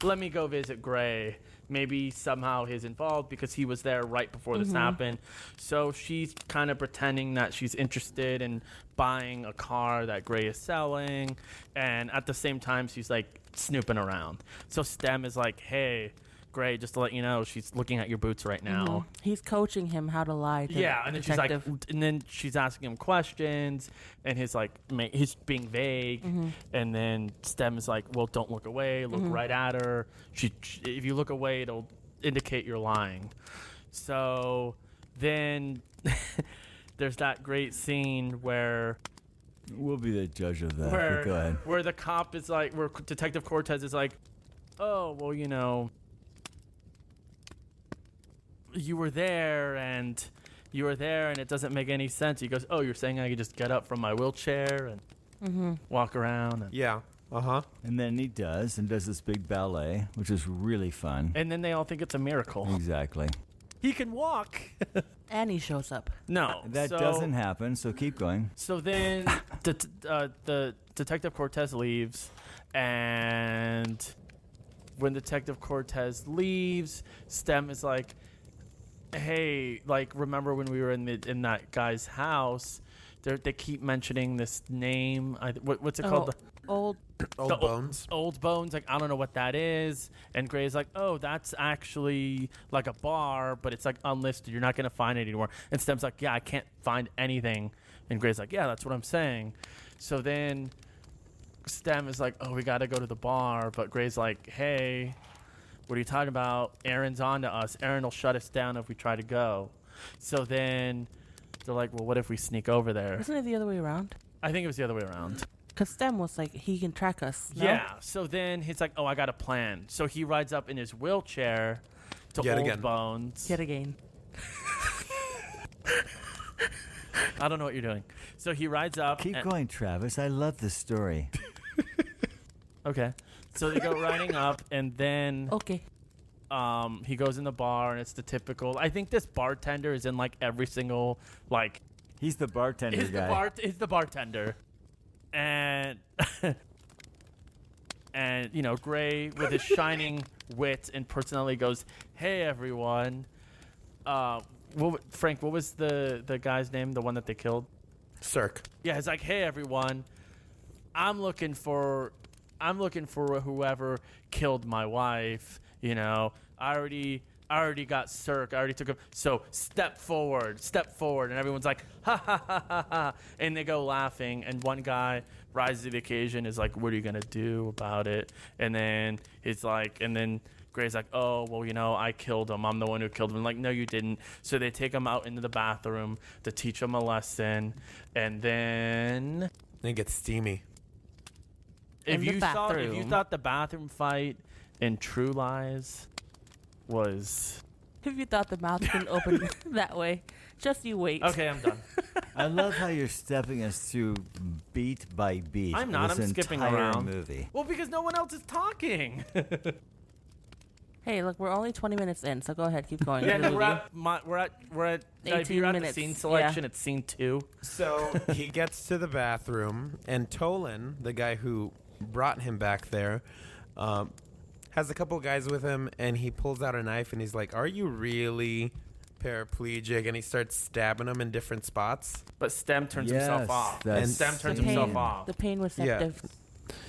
let me go visit Gray. Maybe somehow he's involved because he was there right before this happened." So she's kind of pretending that she's interested in buying a car that Gray is selling, and at the same time she's like snooping around. So Stem is like, "Hey, Gray, just to let you know, she's looking at your boots right now."
He's coaching him how to lie to
Yeah,
the
and then
detective.
she's like, and then she's asking him questions, and he's like, he's being vague, and then Stem is like, "Well, don't look away, look right at her. If you look away, it'll indicate you're lying." So then there's that great scene where
We'll be the judge of that. But go ahead.
where the cop is like, where Detective Cortez is like, "Oh, well, you were there and it doesn't make any sense." He goes, "Oh, you're saying I could just get up from my wheelchair and walk around?"
Yeah. Uh-huh.
And then he does this big ballet, which is really fun.
And then they all think it's a miracle.
Exactly.
He can walk.
Annie shows up.
No,
That doesn't happen, so keep going.
So then the Detective Cortez leaves, and when Detective Cortez leaves, Stem is like, "Hey, like, remember when we were in that guy's house? They keep mentioning this name. What's it called?
Old.
Old Bones.
Old Bones. Like, I don't know what that is." And Gray's like, "Oh, that's actually like a bar, but it's like unlisted. You're not gonna find it anymore." And Stem's like, "Yeah, I can't find anything." And Gray's like, "Yeah, that's what I'm saying." So then Stem is like, "Oh, we gotta go to the bar," but Gray's like, "Hey, what are you talking about? Aaron's on to us. Aaron will shut us down if we try to go." So then they're like, "Well, what if we sneak over there?"
Isn't it the other way around?
I think it was the other way around.
Because Stem was like, he can track us. No?
Yeah. So then he's like, "Oh, I got a plan." So he rides up in his wheelchair to
Yet
Old
again.
Bones.
Yet again.
I don't know what you're doing. So he rides up.
Keep
and-
going, Travis. I love this story.
Okay. So they go riding up, and then
Okay.
he goes in the bar, and it's the typical. I think this bartender is in like every single like.
He's the bartender
Is
guy.
the bartender, and And, Gray, with his shining wit and personality, goes, "Hey, everyone." Frank, what was the guy's name, the one that they killed?
Cirque.
Yeah, he's like, "Hey, everyone. I'm looking for whoever killed my wife. I already got Cirque. I already took him. So step forward. And everyone's like, ha ha ha ha ha. And they go laughing. And one guy rises to the occasion, is like, "What are you going to do about it?" And then Gray's like, "Oh, well, I killed him. I'm the one who killed him." I'm like, "No, you didn't." So they take him out into the bathroom to teach him a lesson. And then
It gets steamy.
if
In
you
the bathroom.
thought the bathroom fight in True Lies was...
If you thought the mouth couldn't open that way, just you wait.
Okay, I'm done.
I love how you're stepping us through beat by beat.
I'm not.
This
I'm skipping
entire
around.
movie.
Well, because no one else is talking.
Hey, look, we're only 20 minutes in, so go ahead, keep going.
Yeah,
Do the
no,
movie.
we're at if
18
you're at the
minutes,
scene selection,
yeah.
it's scene 2.
So he gets to the bathroom, and Tolan, the guy who brought him back there, has a couple guys with him, and he pulls out a knife, and he's like, "Are you really paraplegic?" And he starts stabbing him in different spots.
But Stem turns
Yes,
himself off.
that's-
And Stem turns
The
himself
pain,
off.
the pain receptive.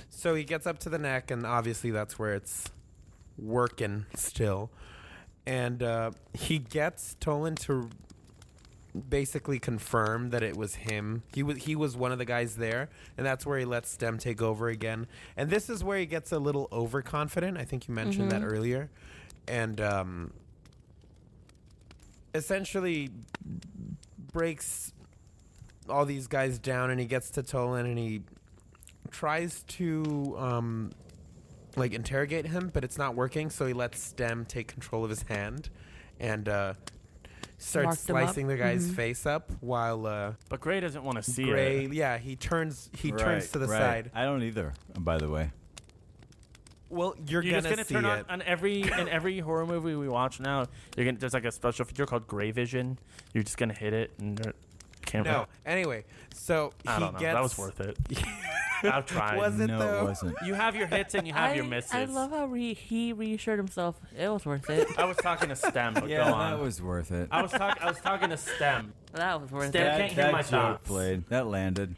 So he gets up to the neck, and obviously that's where it's working still. And he gets Tolan to basically confirm that it was him. He was one of the guys there, and that's where he lets Stem take over again. And this is where he gets a little overconfident. I think you mentioned that earlier. And essentially breaks all these guys down, and he gets to Tolan, and he tries to interrogate him, but it's not working, so he lets Stem take control of his hand and starts
Marked him up.
slicing the guy's face up while
But Gray doesn't want to see
Gray,
it.
yeah, he turns
Right,
to the
right.
side.
I don't either, by the way.
Well, you're
You're
gonna
just
see
gonna turn
it.
on in every horror movie we watch now. There's like a special feature called Gray Vision. You're just gonna hit it and the camera.
No, anyway, so
I
he
don't know.
gets.
That was worth it. I've tried.
Was it
no,
though?
it wasn't.
You have your hits and you have your misses.
I love how he reassured himself. It was worth it.
I was talking to Stem, but
Yeah,
go on.
that was worth it.
I was talking to Stem.
That was worth
Stem
it.
can't hear my
joke
thoughts.
played. That landed.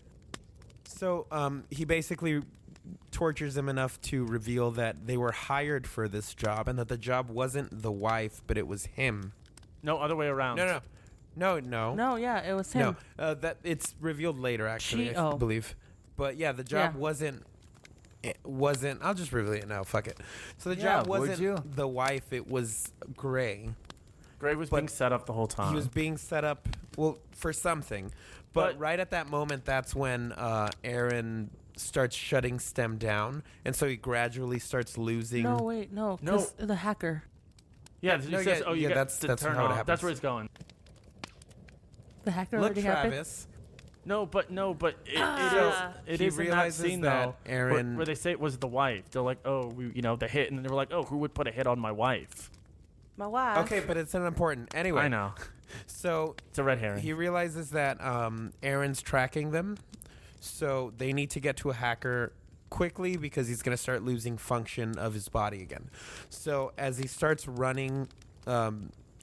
So he basically tortures him enough to reveal that they were hired for this job, and that the job wasn't the wife, but it was him.
No, other way around.
No.
No, yeah, it was him.
No, that it's revealed later. Actually,
She-
I
oh.
believe. But yeah, the job
Yeah.
wasn't. It wasn't. I'll just reveal it now. Fuck it. So the
Yeah,
job
would
wasn't
you?
the wife. It was Gray.
Gray was
But
being set up the whole time.
He was being set up. Well, for something. But
But-
right at that moment, that's when Aaron starts shutting Stem down, and so he gradually starts losing.
No, wait, no.
No.
'Cause the hacker.
Yeah, he
No,
says,
yeah,
"Oh, you
yeah,
get
that's-
to
that's
turn
how it
off."
happens.
That's where it's going.
The hacker
Look,
already happened.
Travis.
No, but
Ah.
it
He
is in that
realizes
scene
that
though,
Aaron-
where they say it was the wife. They're like, "Oh, the hit," and then they were like, "Oh, who would put a hit on my wife?"
My wife.
Okay, but it's unimportant. Anyway,
I know
So
it's a red herring.
he realizes that Aaron's tracking them, so they need to get to a hacker quickly because he's going to start losing function of his body again. So as he starts running,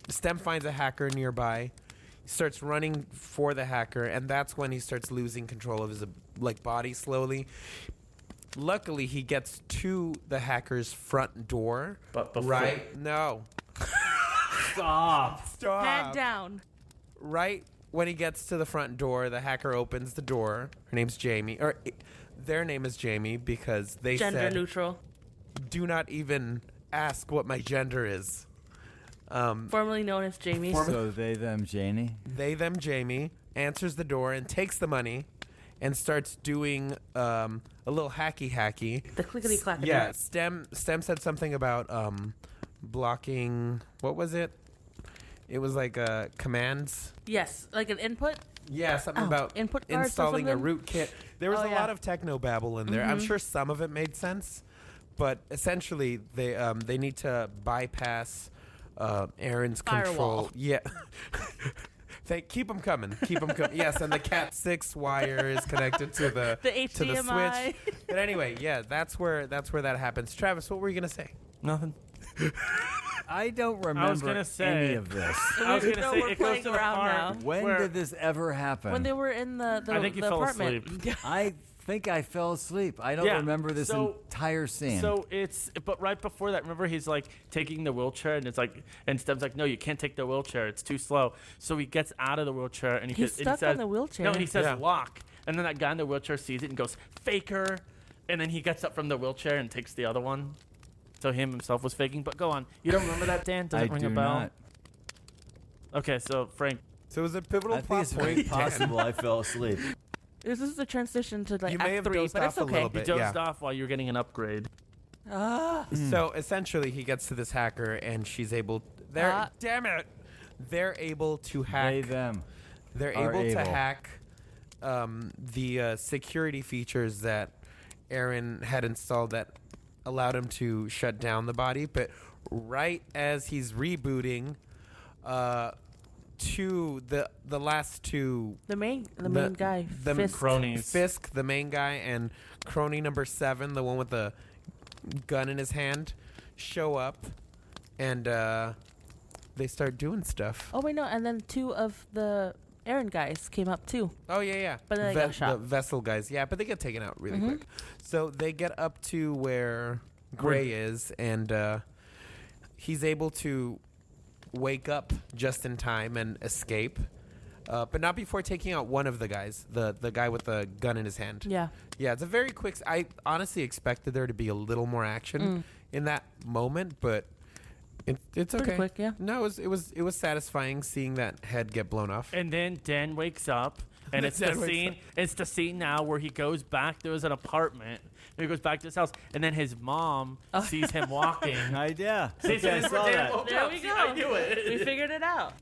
Stem finds a hacker nearby. He starts running for the hacker, and that's when he starts losing control of his body slowly. Luckily, he gets to the hacker's front door.
But before-
right? No.
Stop.
Stop.
Hand down.
Right when he gets to the front door, the hacker opens the door. Her name's Jamie, or their name is Jamie because they
Gender
said,
neutral.
"Do not even ask what my gender is."
Formerly known as Jamie.
So they, them, Janie.
They, them, Jamie answers the door and takes the money, and starts doing a little hacky.
The clickety clackety.
Yeah, Stem said something about blocking. What was it? It was like commands.
Yes, like an input.
Yeah, something about
input cards or
installing a
something?
rootkit. There was
Oh,
a
yeah.
lot of technobabble in there. I'm sure some of it made sense, but essentially they need to bypass Aaron's
Firewall.
control. Yeah, Keep them coming. Keep them coming. Yes, and the Cat 6 wire is connected to the to the
HDMI.
switch. But anyway, yeah, that's where that happens. Travis, what were you gonna say?
Nothing.
I don't remember
gonna say-
any of this.
I was gonna
No,
say
we're
it goes
playing
to the
around
part
now.
When
where-
did this ever happen?
When they were in the
I think you fell
apartment.
asleep.
I think I fell asleep. I don't
Yeah,
remember this
so-
entire scene.
So but right before that, remember he's like taking the wheelchair, and it's like, and Stem's like, no, you can't take the wheelchair, it's too slow. So he gets out of the wheelchair, and
He's
and
stuck
says,
on the wheelchair.
No, and he says
Yeah.
lock, and then that guy in the wheelchair sees it and goes faker, and then he gets up from the wheelchair and takes the other one. So him himself was faking. But go on, you don't remember that, Dan? Does
I
it ring
do
a bell?
not.
Okay, so Frank,
So it was a pivotal
I think
plot
it's very
point.
possible I fell asleep.
This is the transition to like
You may
Act
have
3,
dozed
but it's
off a
okay.
little
you
bit.
dozed
yeah.
off while you were getting an upgrade.
Ah.
So essentially, he gets to this hacker, and she's able. Damn it! They're able to hack.
They, them.
They're
are
able to
able.
hack the security features that Aaron had installed that allowed him to shut down the body. But right as he's rebooting, the last two
The main guy,
the
Fisk.
Cronies.
Fisk, the main guy, and crony number 7, the one with the gun in his hand, show up, and they start doing stuff.
Oh wait, no, and then 2 of the Aaron guys came up too.
Oh yeah.
But then they got shot.
The vessel guys, yeah, but they get taken out really
Mhm.
quick. So they get up to where Gray is, and he's able to wake up just in time and escape, but not before taking out one of the guys, the guy with the gun in his hand.
Yeah.
Yeah, it's a very quick. I honestly expected there to be a little more action in that moment, but it's
Pretty
okay.
quick, yeah.
No, it was satisfying seeing that head get blown off.
And then Dan wakes up, and it's the
Dan wakes
scene.
up.
It's the scene now where he goes back. There was an apartment. He goes back to his house, and then his mom sees him walking.
Yeah.
See,
Okay, I
this is where
saw
Dan
that.
woke
There
up.
we
See,
go.
I knew it.
We figured it out.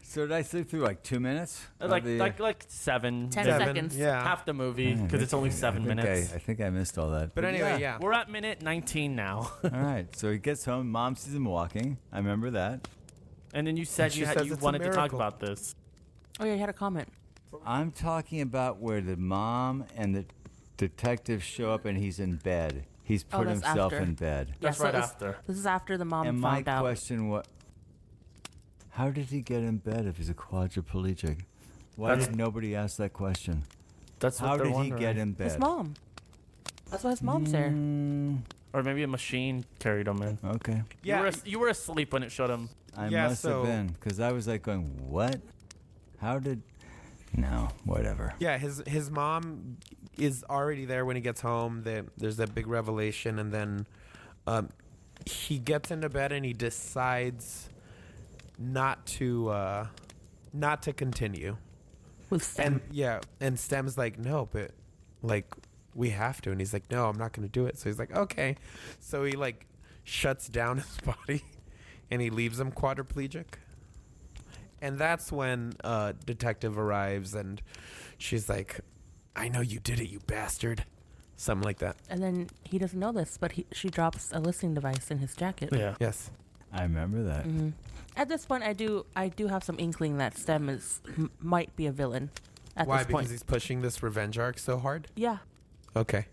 So did I sleep through like 2 minutes? of
like
the-
like 7
10
minutes.
seconds.
Yeah.
Half the movie
I
because it's only
think-
7
I think
minutes.
I think I missed all that.
But anyway, yeah.
We're at minute 19 now.
All right. So he gets home. Mom sees him walking. I remember that.
And then you said
she
you
says
you
it's a
wanted to talk
miracle.
about this.
Oh yeah, you had a comment.
I'm talking about where the mom and the detective show up and he's in bed. He's
Oh,
put
that's
himself
after.
in bed.
That's
so
right
this-
after.
This is after the mom
And my
found out.
question was, how did he get in bed if he's a quadriplegic? Why
That's-
did nobody ask that question?
That's what
How
they're
did he
wondering.
get in bed?
His mom. That's why his mom's there.
Or maybe a machine carried him in.
Okay.
Yeah.
You were asleep when it showed him.
I
Yeah,
must
so-
have been, because I was like going, what? How did... No, whatever.
Yeah, his mom is already there when he gets home. There's that big revelation, and then he gets into bed and he decides not to continue.
With Stem.
And Stem's like, no, but like we have to, and he's like, no, I'm not going to do it. So he's like, okay. So he like shuts down his body, and he leaves him quadriplegic. And that's when detective arrives, and she's like, I know you did it, you bastard. Something like that.
And then he doesn't know this, but she drops a listening device in his jacket.
Yeah.
Yes.
I remember that.
hmm At this point, I do have some inkling that Stem might be a villain. At
Why?
this
Because
point,
he's pushing this revenge arc so hard?
yeah.
Okay.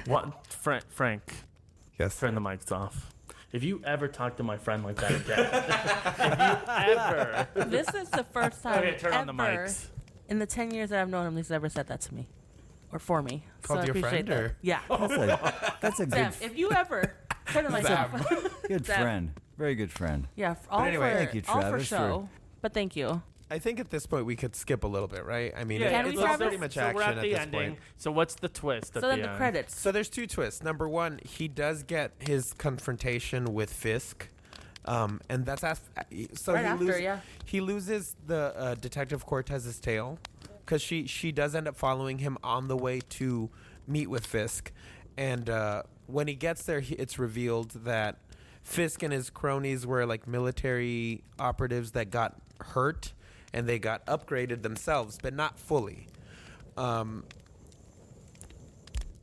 What, Frank?
Yes.
Turn the mics off. If you ever talk to my friend like that again, if you ever,
This is the first time
okay, turn on the
ever
mics.
in the 10 years that I've known him he's ever said that to me, or for me.
Called
so I
you a
appreciate
friend,
that.
or-
Yeah.
That's a
Sam,
good,
if you ever turn the mics off.
good
Sam.
friend. Very good friend.
Yeah, all
anyway,
for
thank you,
all for
Travis,
show. But thank you.
I think at this point we could skip a little bit, right? I mean,
Yeah,
Can we,
it's
Travis?
pretty much
so
action
we're at the
this
ending.
point.
So what's the twist at
So then
the
the
end?
credits.
So there's two twists. Number one, he does get his confrontation with Fisk, and that's so
Right
he
after,
loses.
yeah.
He loses the Detective Cortez's tail because she does end up following him on the way to meet with Fisk, and when he gets there, it's revealed that Fisk and his cronies were like military operatives that got hurt, and they got upgraded themselves, but not fully.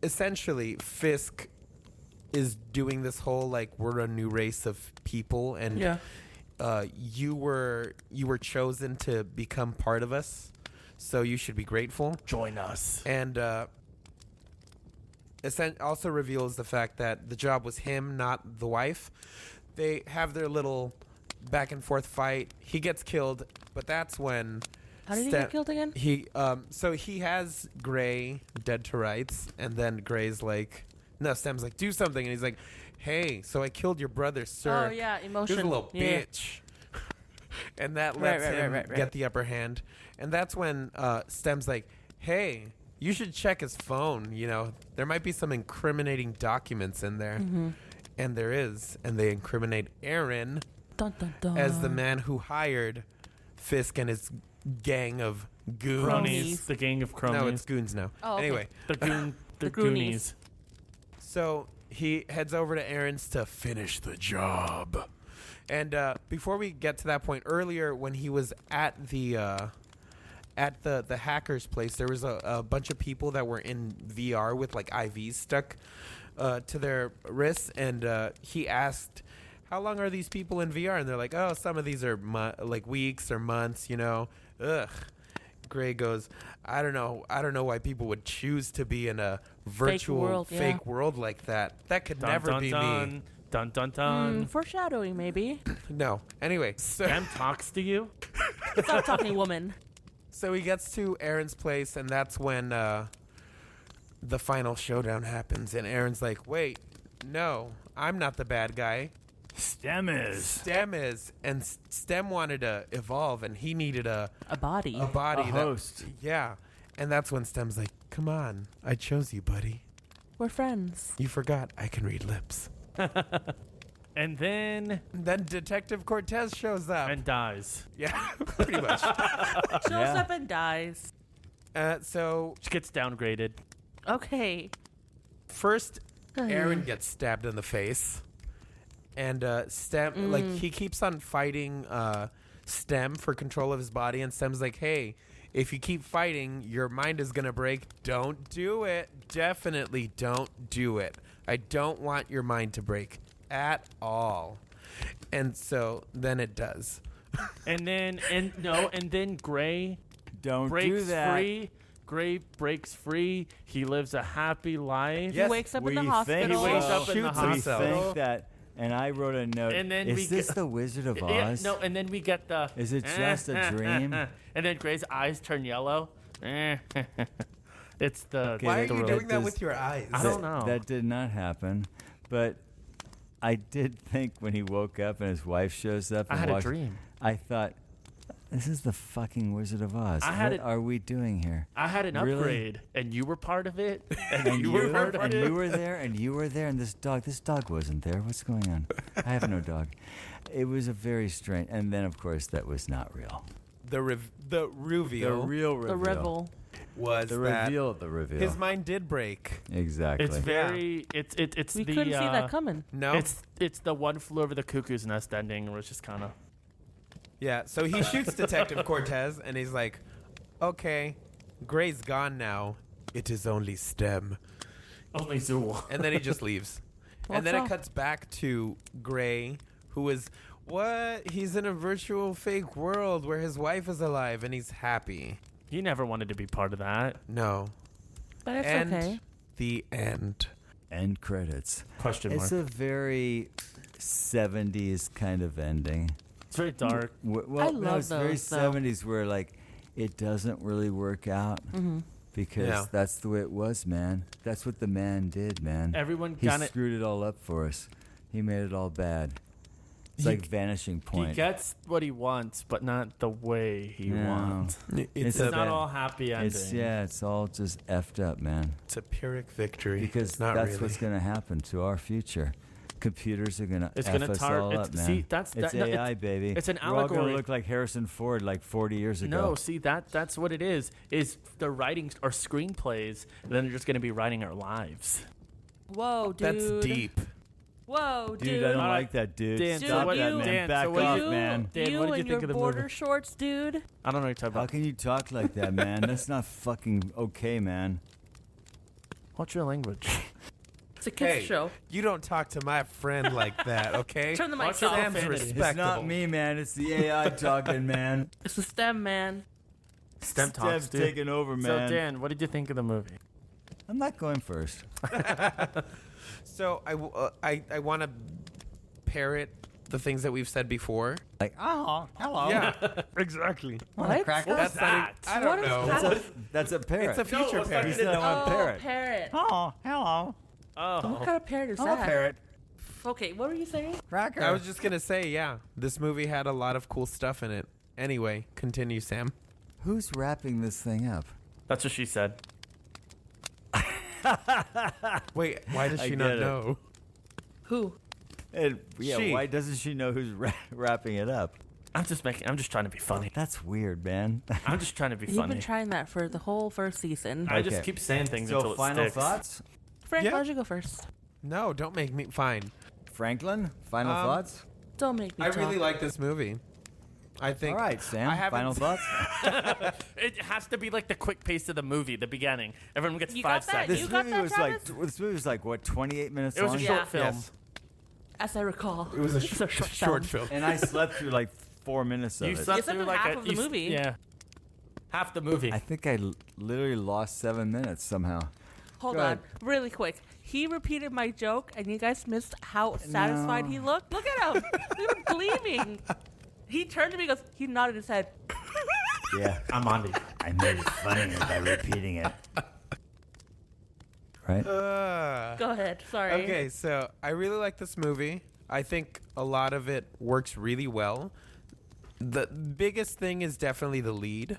Essentially, Fisk is doing this whole like we're a new race of people, and
Yeah.
you were chosen to become part of us, so you should be grateful.
Join us.
And it also reveals the fact that the job was him, not the wife. They have their little back and forth fight. He gets killed, but that's when
How did he get killed again?
he has Gray dead to rights, and then Gray's like, no, Stem's like, do something, and he's like, hey, so I killed your brother, sir.
Oh yeah, emotion.
He's a little
Yeah.
bitch. And that lets him get the upper hand. And that's when Stem's like, hey, you should check his phone. You know, there might be some incriminating documents in there.
Mm-hmm.
And there is. And they incriminate Aaron
Dun, dun, dun.
as the man who hired Fisk and his gang of goons.
Cronies. The gang of cronies.
No, it's goons now.
Oh, okay.
Anyway,
the goon. The
The Goonies.
Goonies.
so he heads over to Aaron's to finish the job. And before we get to that point, earlier when he was at the hacker's place, there was a bunch of people that were in VR with like IVs stuck to their wrists, and he asked, how long are these people in VR? And they're like, oh, some of these are like weeks or months, you know. Ugh. Gray goes, I don't know why people would choose to be in a virtual fake world like that. That could
Dun,
never
dun,
be
dun.
me.
Dun dun dun.
Foreshadowing, maybe.
No. Anyway, so
Sam talks to you.
Stop talking, woman.
So he gets to Aaron's place, and that's when the final showdown happens. And Aaron's like, wait, no, I'm not the bad guy.
Stem is.
Stem is. And Stem wanted to evolve, and he needed a
body.
body.
A host.
Yeah. And that's when Stem's like, come on, I chose you, buddy.
We're friends.
You forgot I can read lips.
And then
Detective Cortez shows up.
and dies.
Yeah, pretty much.
Shows
Yeah.
up and dies.
So
She gets downgraded.
Okay.
first, Aaron gets stabbed in the face, and Stem like he keeps on fighting Stem for control of his body, and Stem's like, "Hey, if you keep fighting, your mind is gonna break. Don't do it. Definitely don't do it. I don't want your mind to break at all." And so then it does.
And then Gray
Don't do
breaks
that.
free. Gray breaks free. He lives a happy life.
Yes,
He wakes up in the
we
hospital.
He wakes up in the
Shoots
We
himself.
hospital.
think that, and I wrote a note.
And then
is this the Wizard of
Yeah,
Oz?
no, and then we get the.
Is it just a dream?
And then Gray's eyes turn yellow. It's the.
Okay,
Why are
that-
you
that
doing that
does-
with your eyes?
I don't know.
That did not happen, but I did think when he woke up and his wife shows up.
I
And
had a
walks,
dream.
I thought, this is the fucking Wizard of Oz.
I had
What
it-
are we doing here?
I had an
Really?
upgrade, and you were part of it, and,
And
you were part of
and
it.
you were there, and you were there, and this dog wasn't there. What's going on? I have no dog. It was a very strange, and then of course that was not real.
The reveal
The real reveal.
The revel.
was
The
that
reveal of the reveal.
his mind did break.
Exactly.
It's very. It's
We
the.
couldn't see that coming.
No.
It's the one flew over the cuckoo's nest ending, where it's just kind of.
Yeah, so he shoots Detective Cortez, and he's like, okay, Gray's gone now. It is only Stem.
Only Zool.
And then he just leaves. And then
What's
it
up?
cuts back to Gray, who is, what? He's in a virtual fake world where his wife is alive, and he's happy.
He never wanted to be part of that.
No.
But it's
and
okay.
the end.
End credits.
Question mark.
It's a very 70s kind of ending.
It's very dark.
Well, no,
love
it's very
those, though.
70s where like it doesn't really work out because
Yeah.
that's the way it was, man. That's what the man did, man.
Everyone
He
got it.
screwed it all up for us. He made it all bad. It's like Vanishing Point.
He gets what he wants, but not the way he
No.
wants.
It's
It's
a,
It's not
bad-
all happy ending.
it's all just effed up, man.
it's a Pyrrhic victory.
Because
not
that's
really.
what's going to happen to our future. Computers are going to
It's
F
gonna
us
tar-
all
it's-
up, man.
see, that's-
it's
that- no,
AI, baby.
it's an
We're all going
allegory.
to look like Harrison Ford like 40 years ago.
No, see that's what it is. Is they're writing our screenplays, and then they're just going to be writing our lives.
Whoa, dude.
That's deep.
Whoa, dude.
Dude, I don't
All right,
like that, dude.
Dan,
so
Stop
what-
that,
you-
man.
Dan,
Back
so what
off,
you-
man.
Dan,
you
what did you
and
think
your
of the
border
movie?
shorts, dude.
I don't know what you're talking
How
about.
can you talk like that, man? That's not fucking okay, man.
What's your language?
It's a kids
Hey,
show.
you don't talk to my friend like that, okay?
Turn the mic
Watch out,
off.
Sam's
profanity.
respectable.
It's not me, man. It's the AI talking, man.
It's the STEM, man.
STEM talks,
Step's
dude.
taking over, man.
So Dan, what did you think of the movie?
I'm not going first.
So I want to parrot the things that we've said before.
Like, oh, hello.
Yeah, exactly.
What?
Cracker?
That's not. I don't
What is
know.
that?
That's a parrot.
It's a future
let's not
parrot.
He's not one
Oh,
parrot.
parrot.
Oh, hello.
Oh.
What kind of parrot is
I'm a
that?
parrot.
Okay, what were you saying?
Cracker.
I was just gonna say, yeah, this movie had a lot of cool stuff in it. Anyway, continue, Sam.
Who's wrapping this thing up?
That's what she said.
Wait, why does
I
she
get
not
it.
know?
Who?
And, yeah,
She.
why doesn't she know who's wrapping it up?
I'm just trying to be funny.
That's weird, man.
I'm just trying to be
You've
funny.
been trying that for the whole first season.
I just
Okay.
keep saying things
So,
until it
final
sticks.
thoughts?
Frank,
Yeah.
why don't you go first?
No, don't make me. Fine.
Franklin, final thoughts?
Don't make me
I
talk.
really like this movie. I think.
All right, Sam,
I haven't
final thoughts?
It has to be like the quick pace of the movie, the beginning. Everyone gets
You
5
got that?
seconds.
You
This
got
movie
that,
was
Travis?
like, this movie was like, what, 28 minutes
It was
long?
a
Yeah.
short film.
Yes.
As I recall.
It was a,
It's a
short film.
And I slept through like 4 minutes of
You
it.
slept
slept
through
through
like
half of the
you s-
movie.
Yeah. Half the movie.
I think I literally lost 7 minutes somehow.
Hold
Go
on,
ahead.
really quick. He repeated my joke, and you guys missed how satisfied he looked. Look at him. He was gleaming. He turned to me and goes, he nodded his head.
Yeah,
I'm on it.
I made it funny by repeating it. Right?
Go ahead. Sorry.
Okay, so I really like this movie. I think a lot of it works really well. The biggest thing is definitely the lead.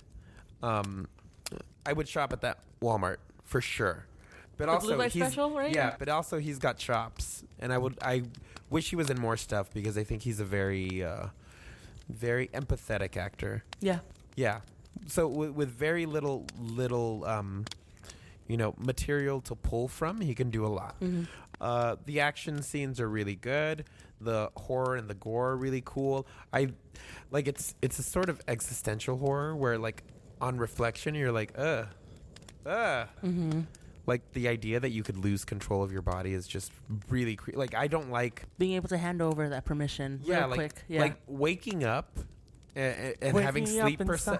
I would shop at that Walmart for sure. But
The
also
Blue Light
he's
Special, right?
yeah, but also he's got chops, and I wish he was in more stuff because I think he's a very very empathetic actor.
Yeah.
Yeah. So with very little material to pull from, he can do a lot. The action scenes are really good. The horror and the gore are really cool. I like it's a sort of existential horror where like on reflection you're like like the idea that you could lose control of your body is just really like I don't like
Being able to hand over that permission real
like
quick. Yeah.
like waking up and having
Waking up
sleep
inside-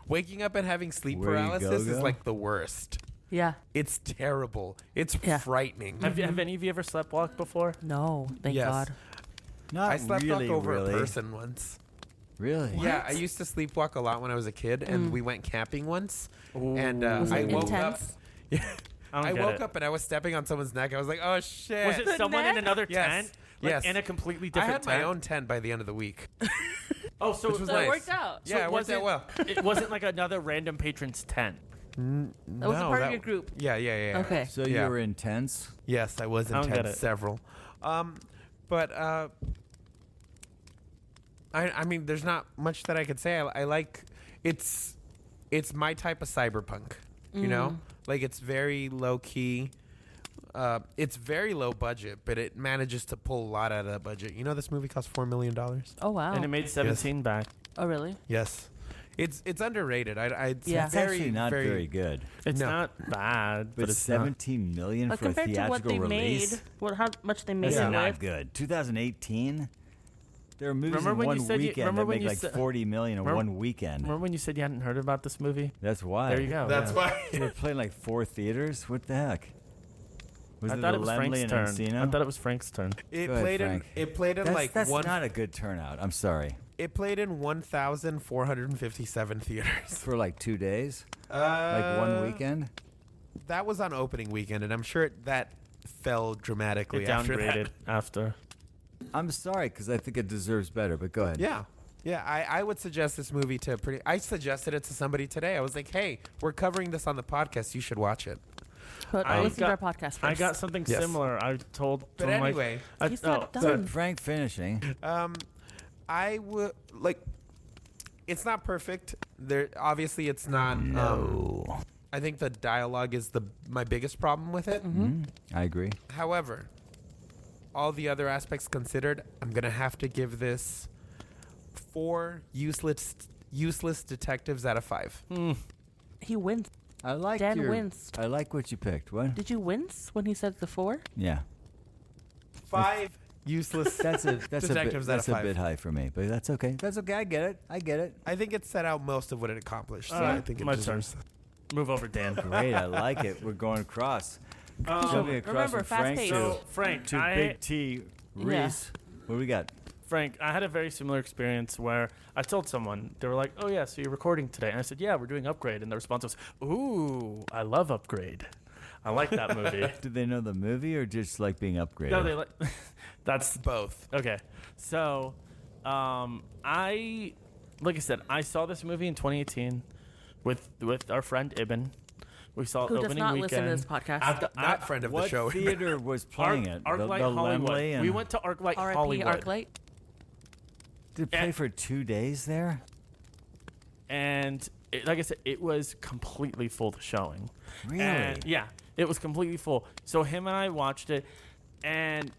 waking up and having sleep
Where you
paralysis is
go-go?
like the worst.
yeah.
It's terrible. It's
Yeah.
frightening.
Have any of you ever sleepwalked before?
No. Thank
Yes.
God.
Not
I slept
really,
over
really.
a person once.
Really?
Yeah, I used to sleepwalk a lot when I was a kid, and we went camping once. And
Was
I
it
woke
intense?
up. Yeah,
I don't
I
get
wook
it.
up and I was stepping on someone's neck. I was like, "Oh shit!"
Was it someone in
net?
another
Yes.
tent? Like
Yes.
in a completely
I
different
had
tent?
my own tent by the end of the week.
Oh, so
which was
So
nice.
it worked out.
Yeah, it worked out well.
It wasn't like another random patron's tent.
That was a part of your group.
Yeah.
Okay.
So
Yeah.
you were intense?
Yes, I was
I don't get
intense.
it.
Several. But I mean, there's not much that I could say. I like it's my type of cyberpunk. You know, like it's very low key. It's very low budget, but it manages to pull a lot out of that budget. You know, this movie cost $4 million.
Oh, wow.
And it made 17 back.
Oh, really?
Yes, it's underrated. It's
Yeah.
It's
very
actually not very good.
It's
No.
not bad,
But
but it's not.
17 million
Like
for a
compared to what
theatrical
they
release?
made, how much they made
That's
it
not
with.
good. 2018? There are movies
Remember
in
when
one
you said you-
weekend
remember
that
when
make
you
like
said-
40 million in
Remember-
one weekend.
Remember when you said you hadn't heard about this movie?
That's why.
There you go.
That's
yeah.
why.
They're playing like 4 theaters? What the heck? Was
I
it
thought
the
it was
Lemley
Frank's
and
turn.
Encino?
I thought it was Frank's turn.
It
Go ahead,
played in
Frank.
it played in
That's,
like
that's
one.
not a good turnout. I'm sorry.
It played in 1,457 theaters.
For like 2 days? Like
Uh,
one weekend?
That was on opening weekend, and I'm sure that fell dramatically
It
after
downgraded
that.
after.
I'm sorry because I think it deserves better, but go ahead.
Yeah. I would suggest this movie to I suggested it to somebody today. I was like, hey, we're covering this on the podcast. You should watch it.
But
I
listen to our
got-
podcast first.
I got something
Yes.
similar. I told.
But
told my-
anyway,
He's not
So
done.
Frank finishing.
I would like. It's not perfect. There, obviously, it's not. I think the dialogue is my biggest problem with it.
I agree.
However, all the other aspects considered, I'm gonna have to give this 4 useless detectives out of 5.
He wins.
I like
Dan winced.
I like what you picked. What?
Did you wince when he said the 4?
Yeah.
5 useless.
That's a
Detectives out of
that's a
5.
bit high for me, but that's okay. That's okay. I get it.
I think it set out most of what it accomplished. So
All right,
I think it
my
deserves.
Move over, Dan.
Great. I like it. We're going across. Jumping across
remember,
from
fast
Frank
pace.
to,
So, Frank,
to Big T Reese. What do we got?
Frank, I had a very similar experience where I told someone, they were like, oh, yeah, so you're recording today. And I said, yeah, we're doing Upgrade. And the response was, ooh, I love Upgrade. I like that movie.
Did they know the movie or just like being upgraded?
No, they like. That's
Both.
okay. So, like I said, I saw this movie in 2018 with our friend Ibn. We saw it
Who does
opening
not
weekend.
listen to this podcast.
Not friend of the
What
show.
theater was playing it?
ArcLight
the
Hollywood.
Lemley and
We went to ArcLight
R.I.P.
Hollywood.
ArcLight.
Did it play for 2 days there?
And like I said, it was completely full the showing.
Really?
And, yeah, it was completely full. So him and I watched it, and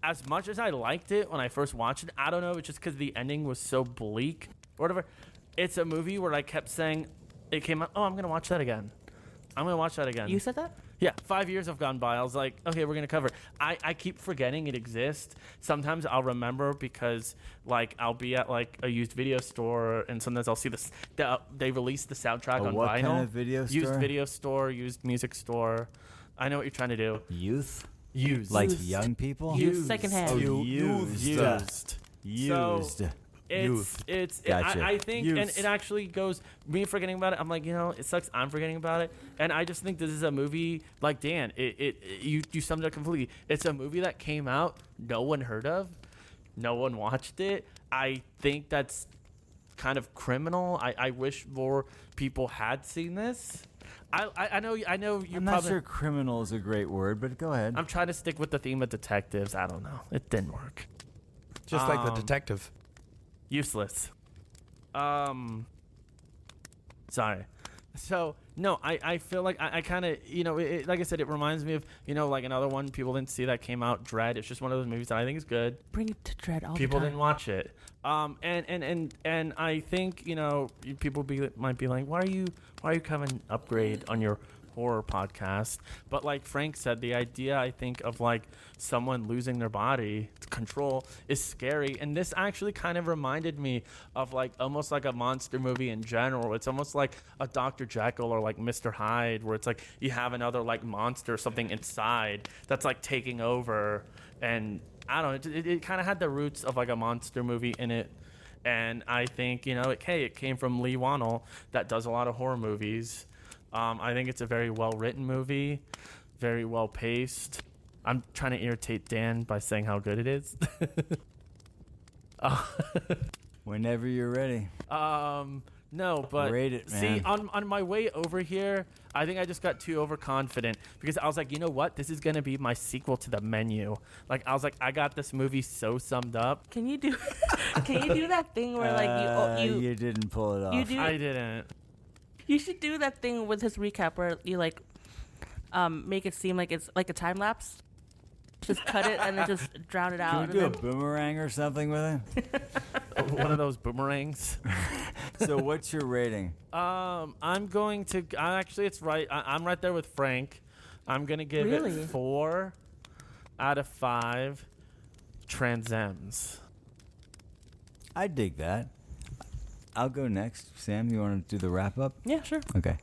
as much as I liked it when I first watched it, I don't know, it's just because the ending was so bleak or whatever. It's a movie where I kept saying, it came out, oh, I'm going to watch that again. I'm going to watch that again.
You said that?
Yeah, 5 years have gone by. I was like, okay, we're going to cover it. I keep forgetting it exists. Sometimes I'll remember because, like, I'll be at, like, a used video store, and sometimes I'll see this. They release the soundtrack on
what
vinyl.
kind of video
Used
store?
video store, used music store. I know what you're trying to do.
Youth?
Used.
Like
Used.
young people?
Used. Secondhand.
Oh,
Used.
used. Used.
So,
Gotcha.
I think, and
Youth.
it actually goes, me forgetting about it, I'm like, it sucks I'm forgetting about it. And I just think this is a movie, like Dan, you summed it up completely. It's a movie that came out, no one heard of, no one watched it. I think that's kind of criminal. I wish more people had seen this. I know you
I'm not sure criminal is a great word, but go ahead.
I'm trying to stick with the theme of detectives. I don't know. It didn't work.
Just like the detective.
Useless. Sorry. So, no, I feel like I kind of, like I said, it reminds me of, like another one people didn't see that came out, Dread. It's just one of those movies that I think is good.
Bring it to Dread all
People
the
didn't
time.
watch it. And I think, people might be like, why are you covering Upgrade on your horror podcast? But like Frank said, the idea, I think, of like someone losing their body control is scary, and this actually kind of reminded me of like almost like a monster movie in general. It's almost like a Dr. Jekyll or like Mr. Hyde, where it's like you have another like monster or something inside that's like taking over, and I don't know, it kind of had the roots of like a monster movie in it. And I think, it came from Leigh Whannell, that does a lot of horror movies. I think it's a very well-written movie, very well-paced. I'm trying to irritate Dan by saying how good it is.
Whenever you're ready.
No, but
Rate it,
see,
man.
on my way over here, I think I just got too overconfident because I was like, you know what? This is going to be my sequel to The Menu. Like, I was like, I got this movie so summed up.
Can you do that thing where like
You didn't pull it off.
you do
I didn't.
You should do that thing with his recap where you like make it seem like it's like a time lapse. Just cut it and then just drown it out.
Can we do a boomerang or something with it?
One of those boomerangs.
So what's your rating?
I'm going to. Actually, it's right. I'm right there with Frank. I'm gonna give
Really?
it 4 out of 5 Transams.
I dig that. I'll go next. Sam, you want to do the wrap up?
Yeah, sure.
Okay.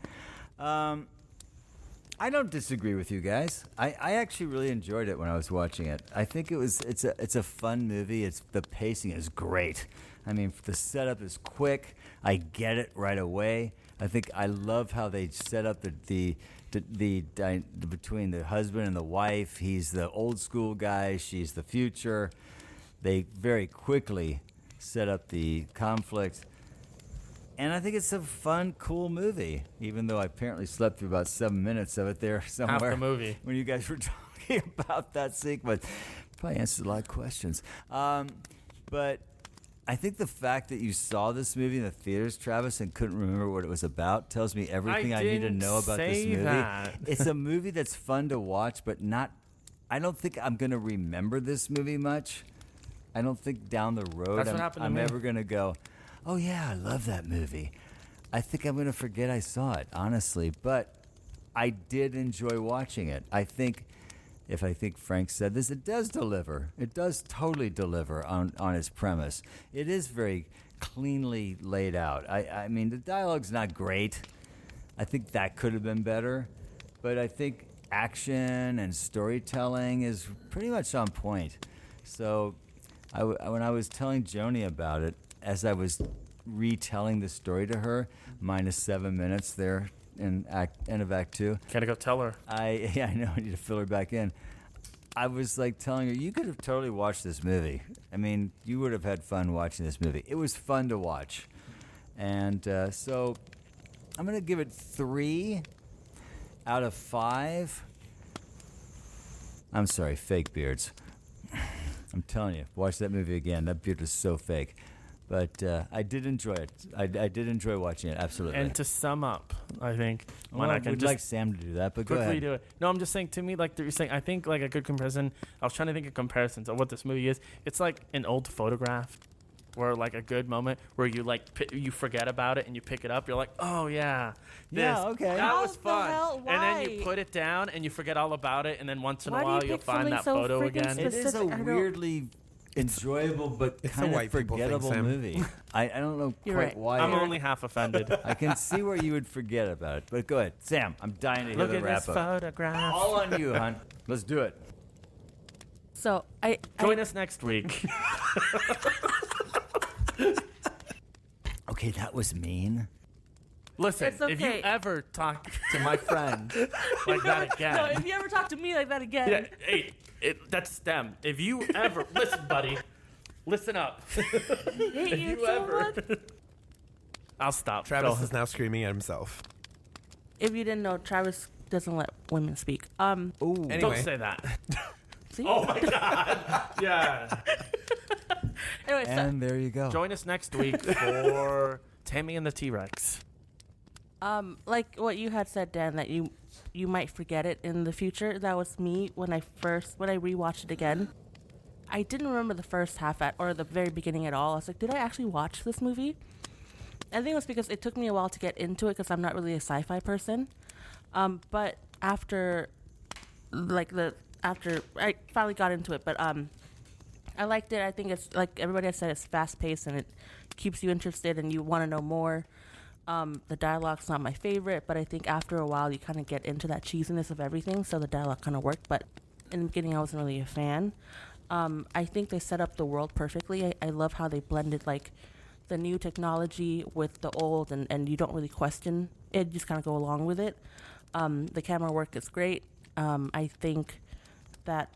I don't disagree with you guys. I actually really enjoyed it when I was watching it. I think it's a fun movie. The pacing is great. I mean, the setup is quick. I get it right away. I love how they set up the between the husband and the wife. He's the old school guy. She's the future. They very quickly set up the conflict. And I think it's a fun, cool movie, even though I apparently slept through about 7 minutes of it there somewhere.
Half the movie.
When you guys were talking about that sequence. Probably answered a lot of questions. But I think the fact that you saw this movie in the theaters, Travis, and couldn't remember what it was about tells me everything I need to
didn't
know about this
say
movie.
that.
It's a movie that's fun to watch, but I don't think I'm going to remember this movie much. I don't think down the road
That's what happened to
I'm
me.
ever going to go, oh, yeah, I love that movie. I think I'm going to forget I saw it, honestly. But I did enjoy watching it. I think Frank said this, it does deliver. It does totally deliver on its premise. It is very cleanly laid out. I mean, the dialogue's not great. I think that could have been better. But I think action and storytelling is pretty much on point. So when I was telling Joni about it, as I was retelling the story to her, minus 7 minutes there in end of Act 2.
Gotta go tell her.
I know, I need to fill her back in. I was like telling her, you could have totally watched this movie. I mean, you would have had fun watching this movie. It was fun to watch. And so I'm going to give it 3 out of 5. I'm sorry, fake beards. I'm telling you, watch that movie again. That beard was so fake. But I did enjoy it. I did enjoy watching it, absolutely.
And to sum up, I think
well,
I can
would
just
like Sam to do that, but go
quickly
ahead.
do it. No, I'm just saying, to me, like you're saying, I think like a good comparison. I was trying to think of comparisons of what this movie is. It's like an old photograph, where like a good moment where you like you forget about it and you pick it up. You're like, oh yeah, this,
Yeah, okay.
that
How
was
the
fun.
hell?
And then
Why?
you put it down and you forget all about it. And then once in
Why
a
do you
while you'll
pick
find
something
that
so
photo
freaking
again.
It is a
specific. I don't-
weirdly enjoyable but
It's a
kind of
white people thing,
forgettable
Sam.
movie. I don't know
You're
quite
right.
why.
I'm only half offended.
I can see where you would forget about it, but go ahead. Sam, I'm dying to hear
Look
the
at
wrap
this
up.
photograph.
All on you, hon. Let's do it.
So I
Join us next week.
Okay, that was mean.
Listen,
It's
if you
okay.
ever talk to my friend like that again,
No, if you ever talk to me like that again,
yeah, hey, that's STEM. If you ever listen, buddy, listen up.
hate
If
you
you
so
ever,
much.
I'll stop.
Travis
Go.
is now screaming at himself.
If you didn't know, Travis doesn't let women speak.
Ooh.
Anyway.
Don't say that.
See?
Oh my God. Yeah.
Anyway, so,
And there you go.
Join us next week for Tammy and the T-Rex.
like what you had said, Dan, that you might forget it in the future. That was me when I rewatched it again. I didn't remember the first half or the very beginning at all. I was like, did I actually watch this movie? I think it was because it took me a while to get into it because I'm not really a sci-fi person. But after I finally got into it, but I liked it. I think it's like everybody has said, it's fast paced and it keeps you interested and you want to know more. The dialogue's not my favorite, but I think after a while you kind of get into that cheesiness of everything, so the dialogue kind of worked. But in the beginning, I wasn't really a fan. I think they set up the world perfectly. I love how they blended like the new technology with the old, and you don't really question it. You just kind of go along with it. The camera work is great. I think that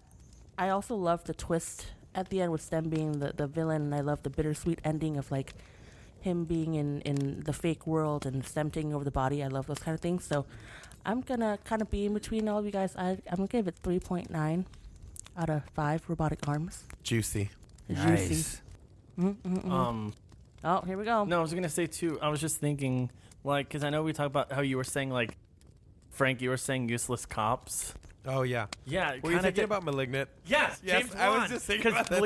I also love the twist at the end with Stem being the villain, and I love the bittersweet ending of like him being in the fake world and Stem taking over the body. I love those kind of things. So I'm gonna kind of be in between all of you guys. I'm gonna give it 3.9 out of 5 robotic arms.
Juicy.
Juicy. Oh, here we go.
No, I was gonna say too. I was just thinking, like, because I know we talked about how you were saying, like, Frank, you were saying useless cops.
Oh, yeah.
Yeah,
Were you thinking about Malignant?
Yes,
Yes,
James
I was
Wan.
just thinking about that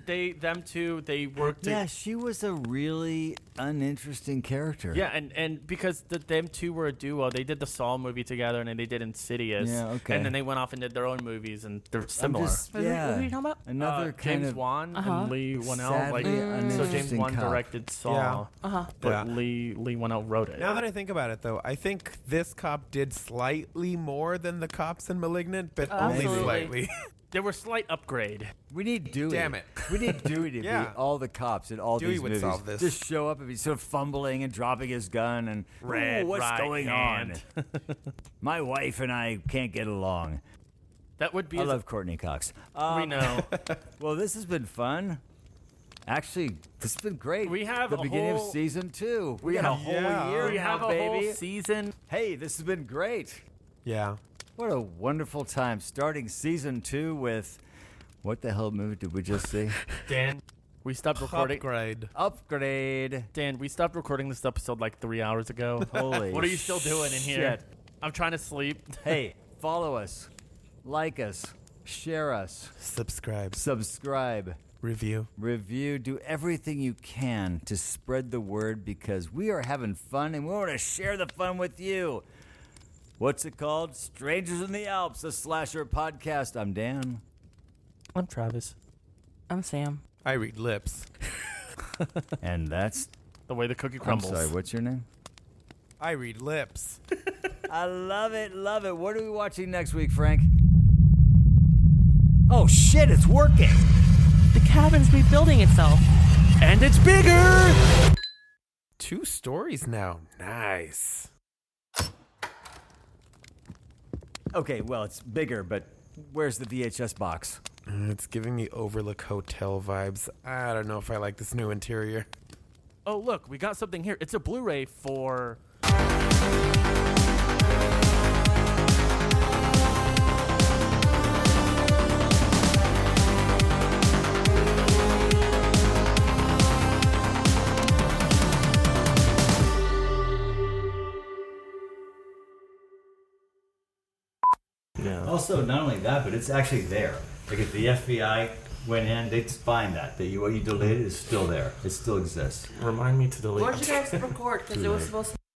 too.
Them two, they worked.
Yeah, she was a really uninteresting character.
Yeah, and because them two were a duo, they did the Saw movie together, and then they did Insidious.
Yeah, okay.
And then they went off and did their own movies, and they're
I'm
similar.
just-
What
yeah.
are you talking about?
Another kind
James
of
Wan and Leigh Whannell.
sadly
Like, so James
uninteresting
Wan
cop.
directed Saw,
Yeah.
but
Yeah.
Leigh Whannell wrote it.
Now that I think about it, though, I think this cop did slightly more than the cops in Malignant, but only
Absolutely.
slightly.
There were slight upgrade.
We need Dewey.
Damn it.
We need Dewey to
Yeah.
be all the cops in all
Dewey
these
would
movies.
solve this.
Just show up and be sort of fumbling and dropping his gun and
Red
"Ooh, what's
right
going
hand."
on? My wife and I can't get along.
That would be.
I love Courtney Cox.
we know.
Well, this has been fun. Actually, this has been great.
We have
the
a
beginning
whole-
of season 2. We got a whole
Yeah.
year
We
now,
have a
baby.
whole season.
Hey, this has been great.
Yeah.
What a wonderful time starting season 2 with what the hell movie did we just see?
Dan, we stopped recording.
Upgrade.
Upgrade.
Dan, we stopped recording this episode like 3 hours ago.
Holy
What are you still doing in here?
shit.
I'm trying to sleep.
Hey, follow us, like us, share us,
Subscribe.
subscribe.
Review.
Do everything you can to spread the word because we are having fun and we want to share the fun with you. What's it called? Strangers in the Alps, a slasher podcast. I'm Dan.
I'm Travis.
I'm Sam.
I read lips.
And that's...
The way the cookie crumbles.
I'm sorry, what's your name?
I read lips.
I love it, love it. What are we watching next week, Frank? Oh, shit, it's working.
The cabin's rebuilding itself.
And it's bigger!
2 stories now. Nice.
Okay, well, it's bigger, but where's the VHS box?
It's giving me Overlook Hotel vibes. I don't know if I like this new interior.
Oh, look, we got something here. It's a Blu-ray for... Yeah.
Also, not only that, but it's actually there. Like if the FBI went in, they'd find that what you deleted is still there. It still exists.
Remind me to delete.
Where'd you guys record? Because it was supposed to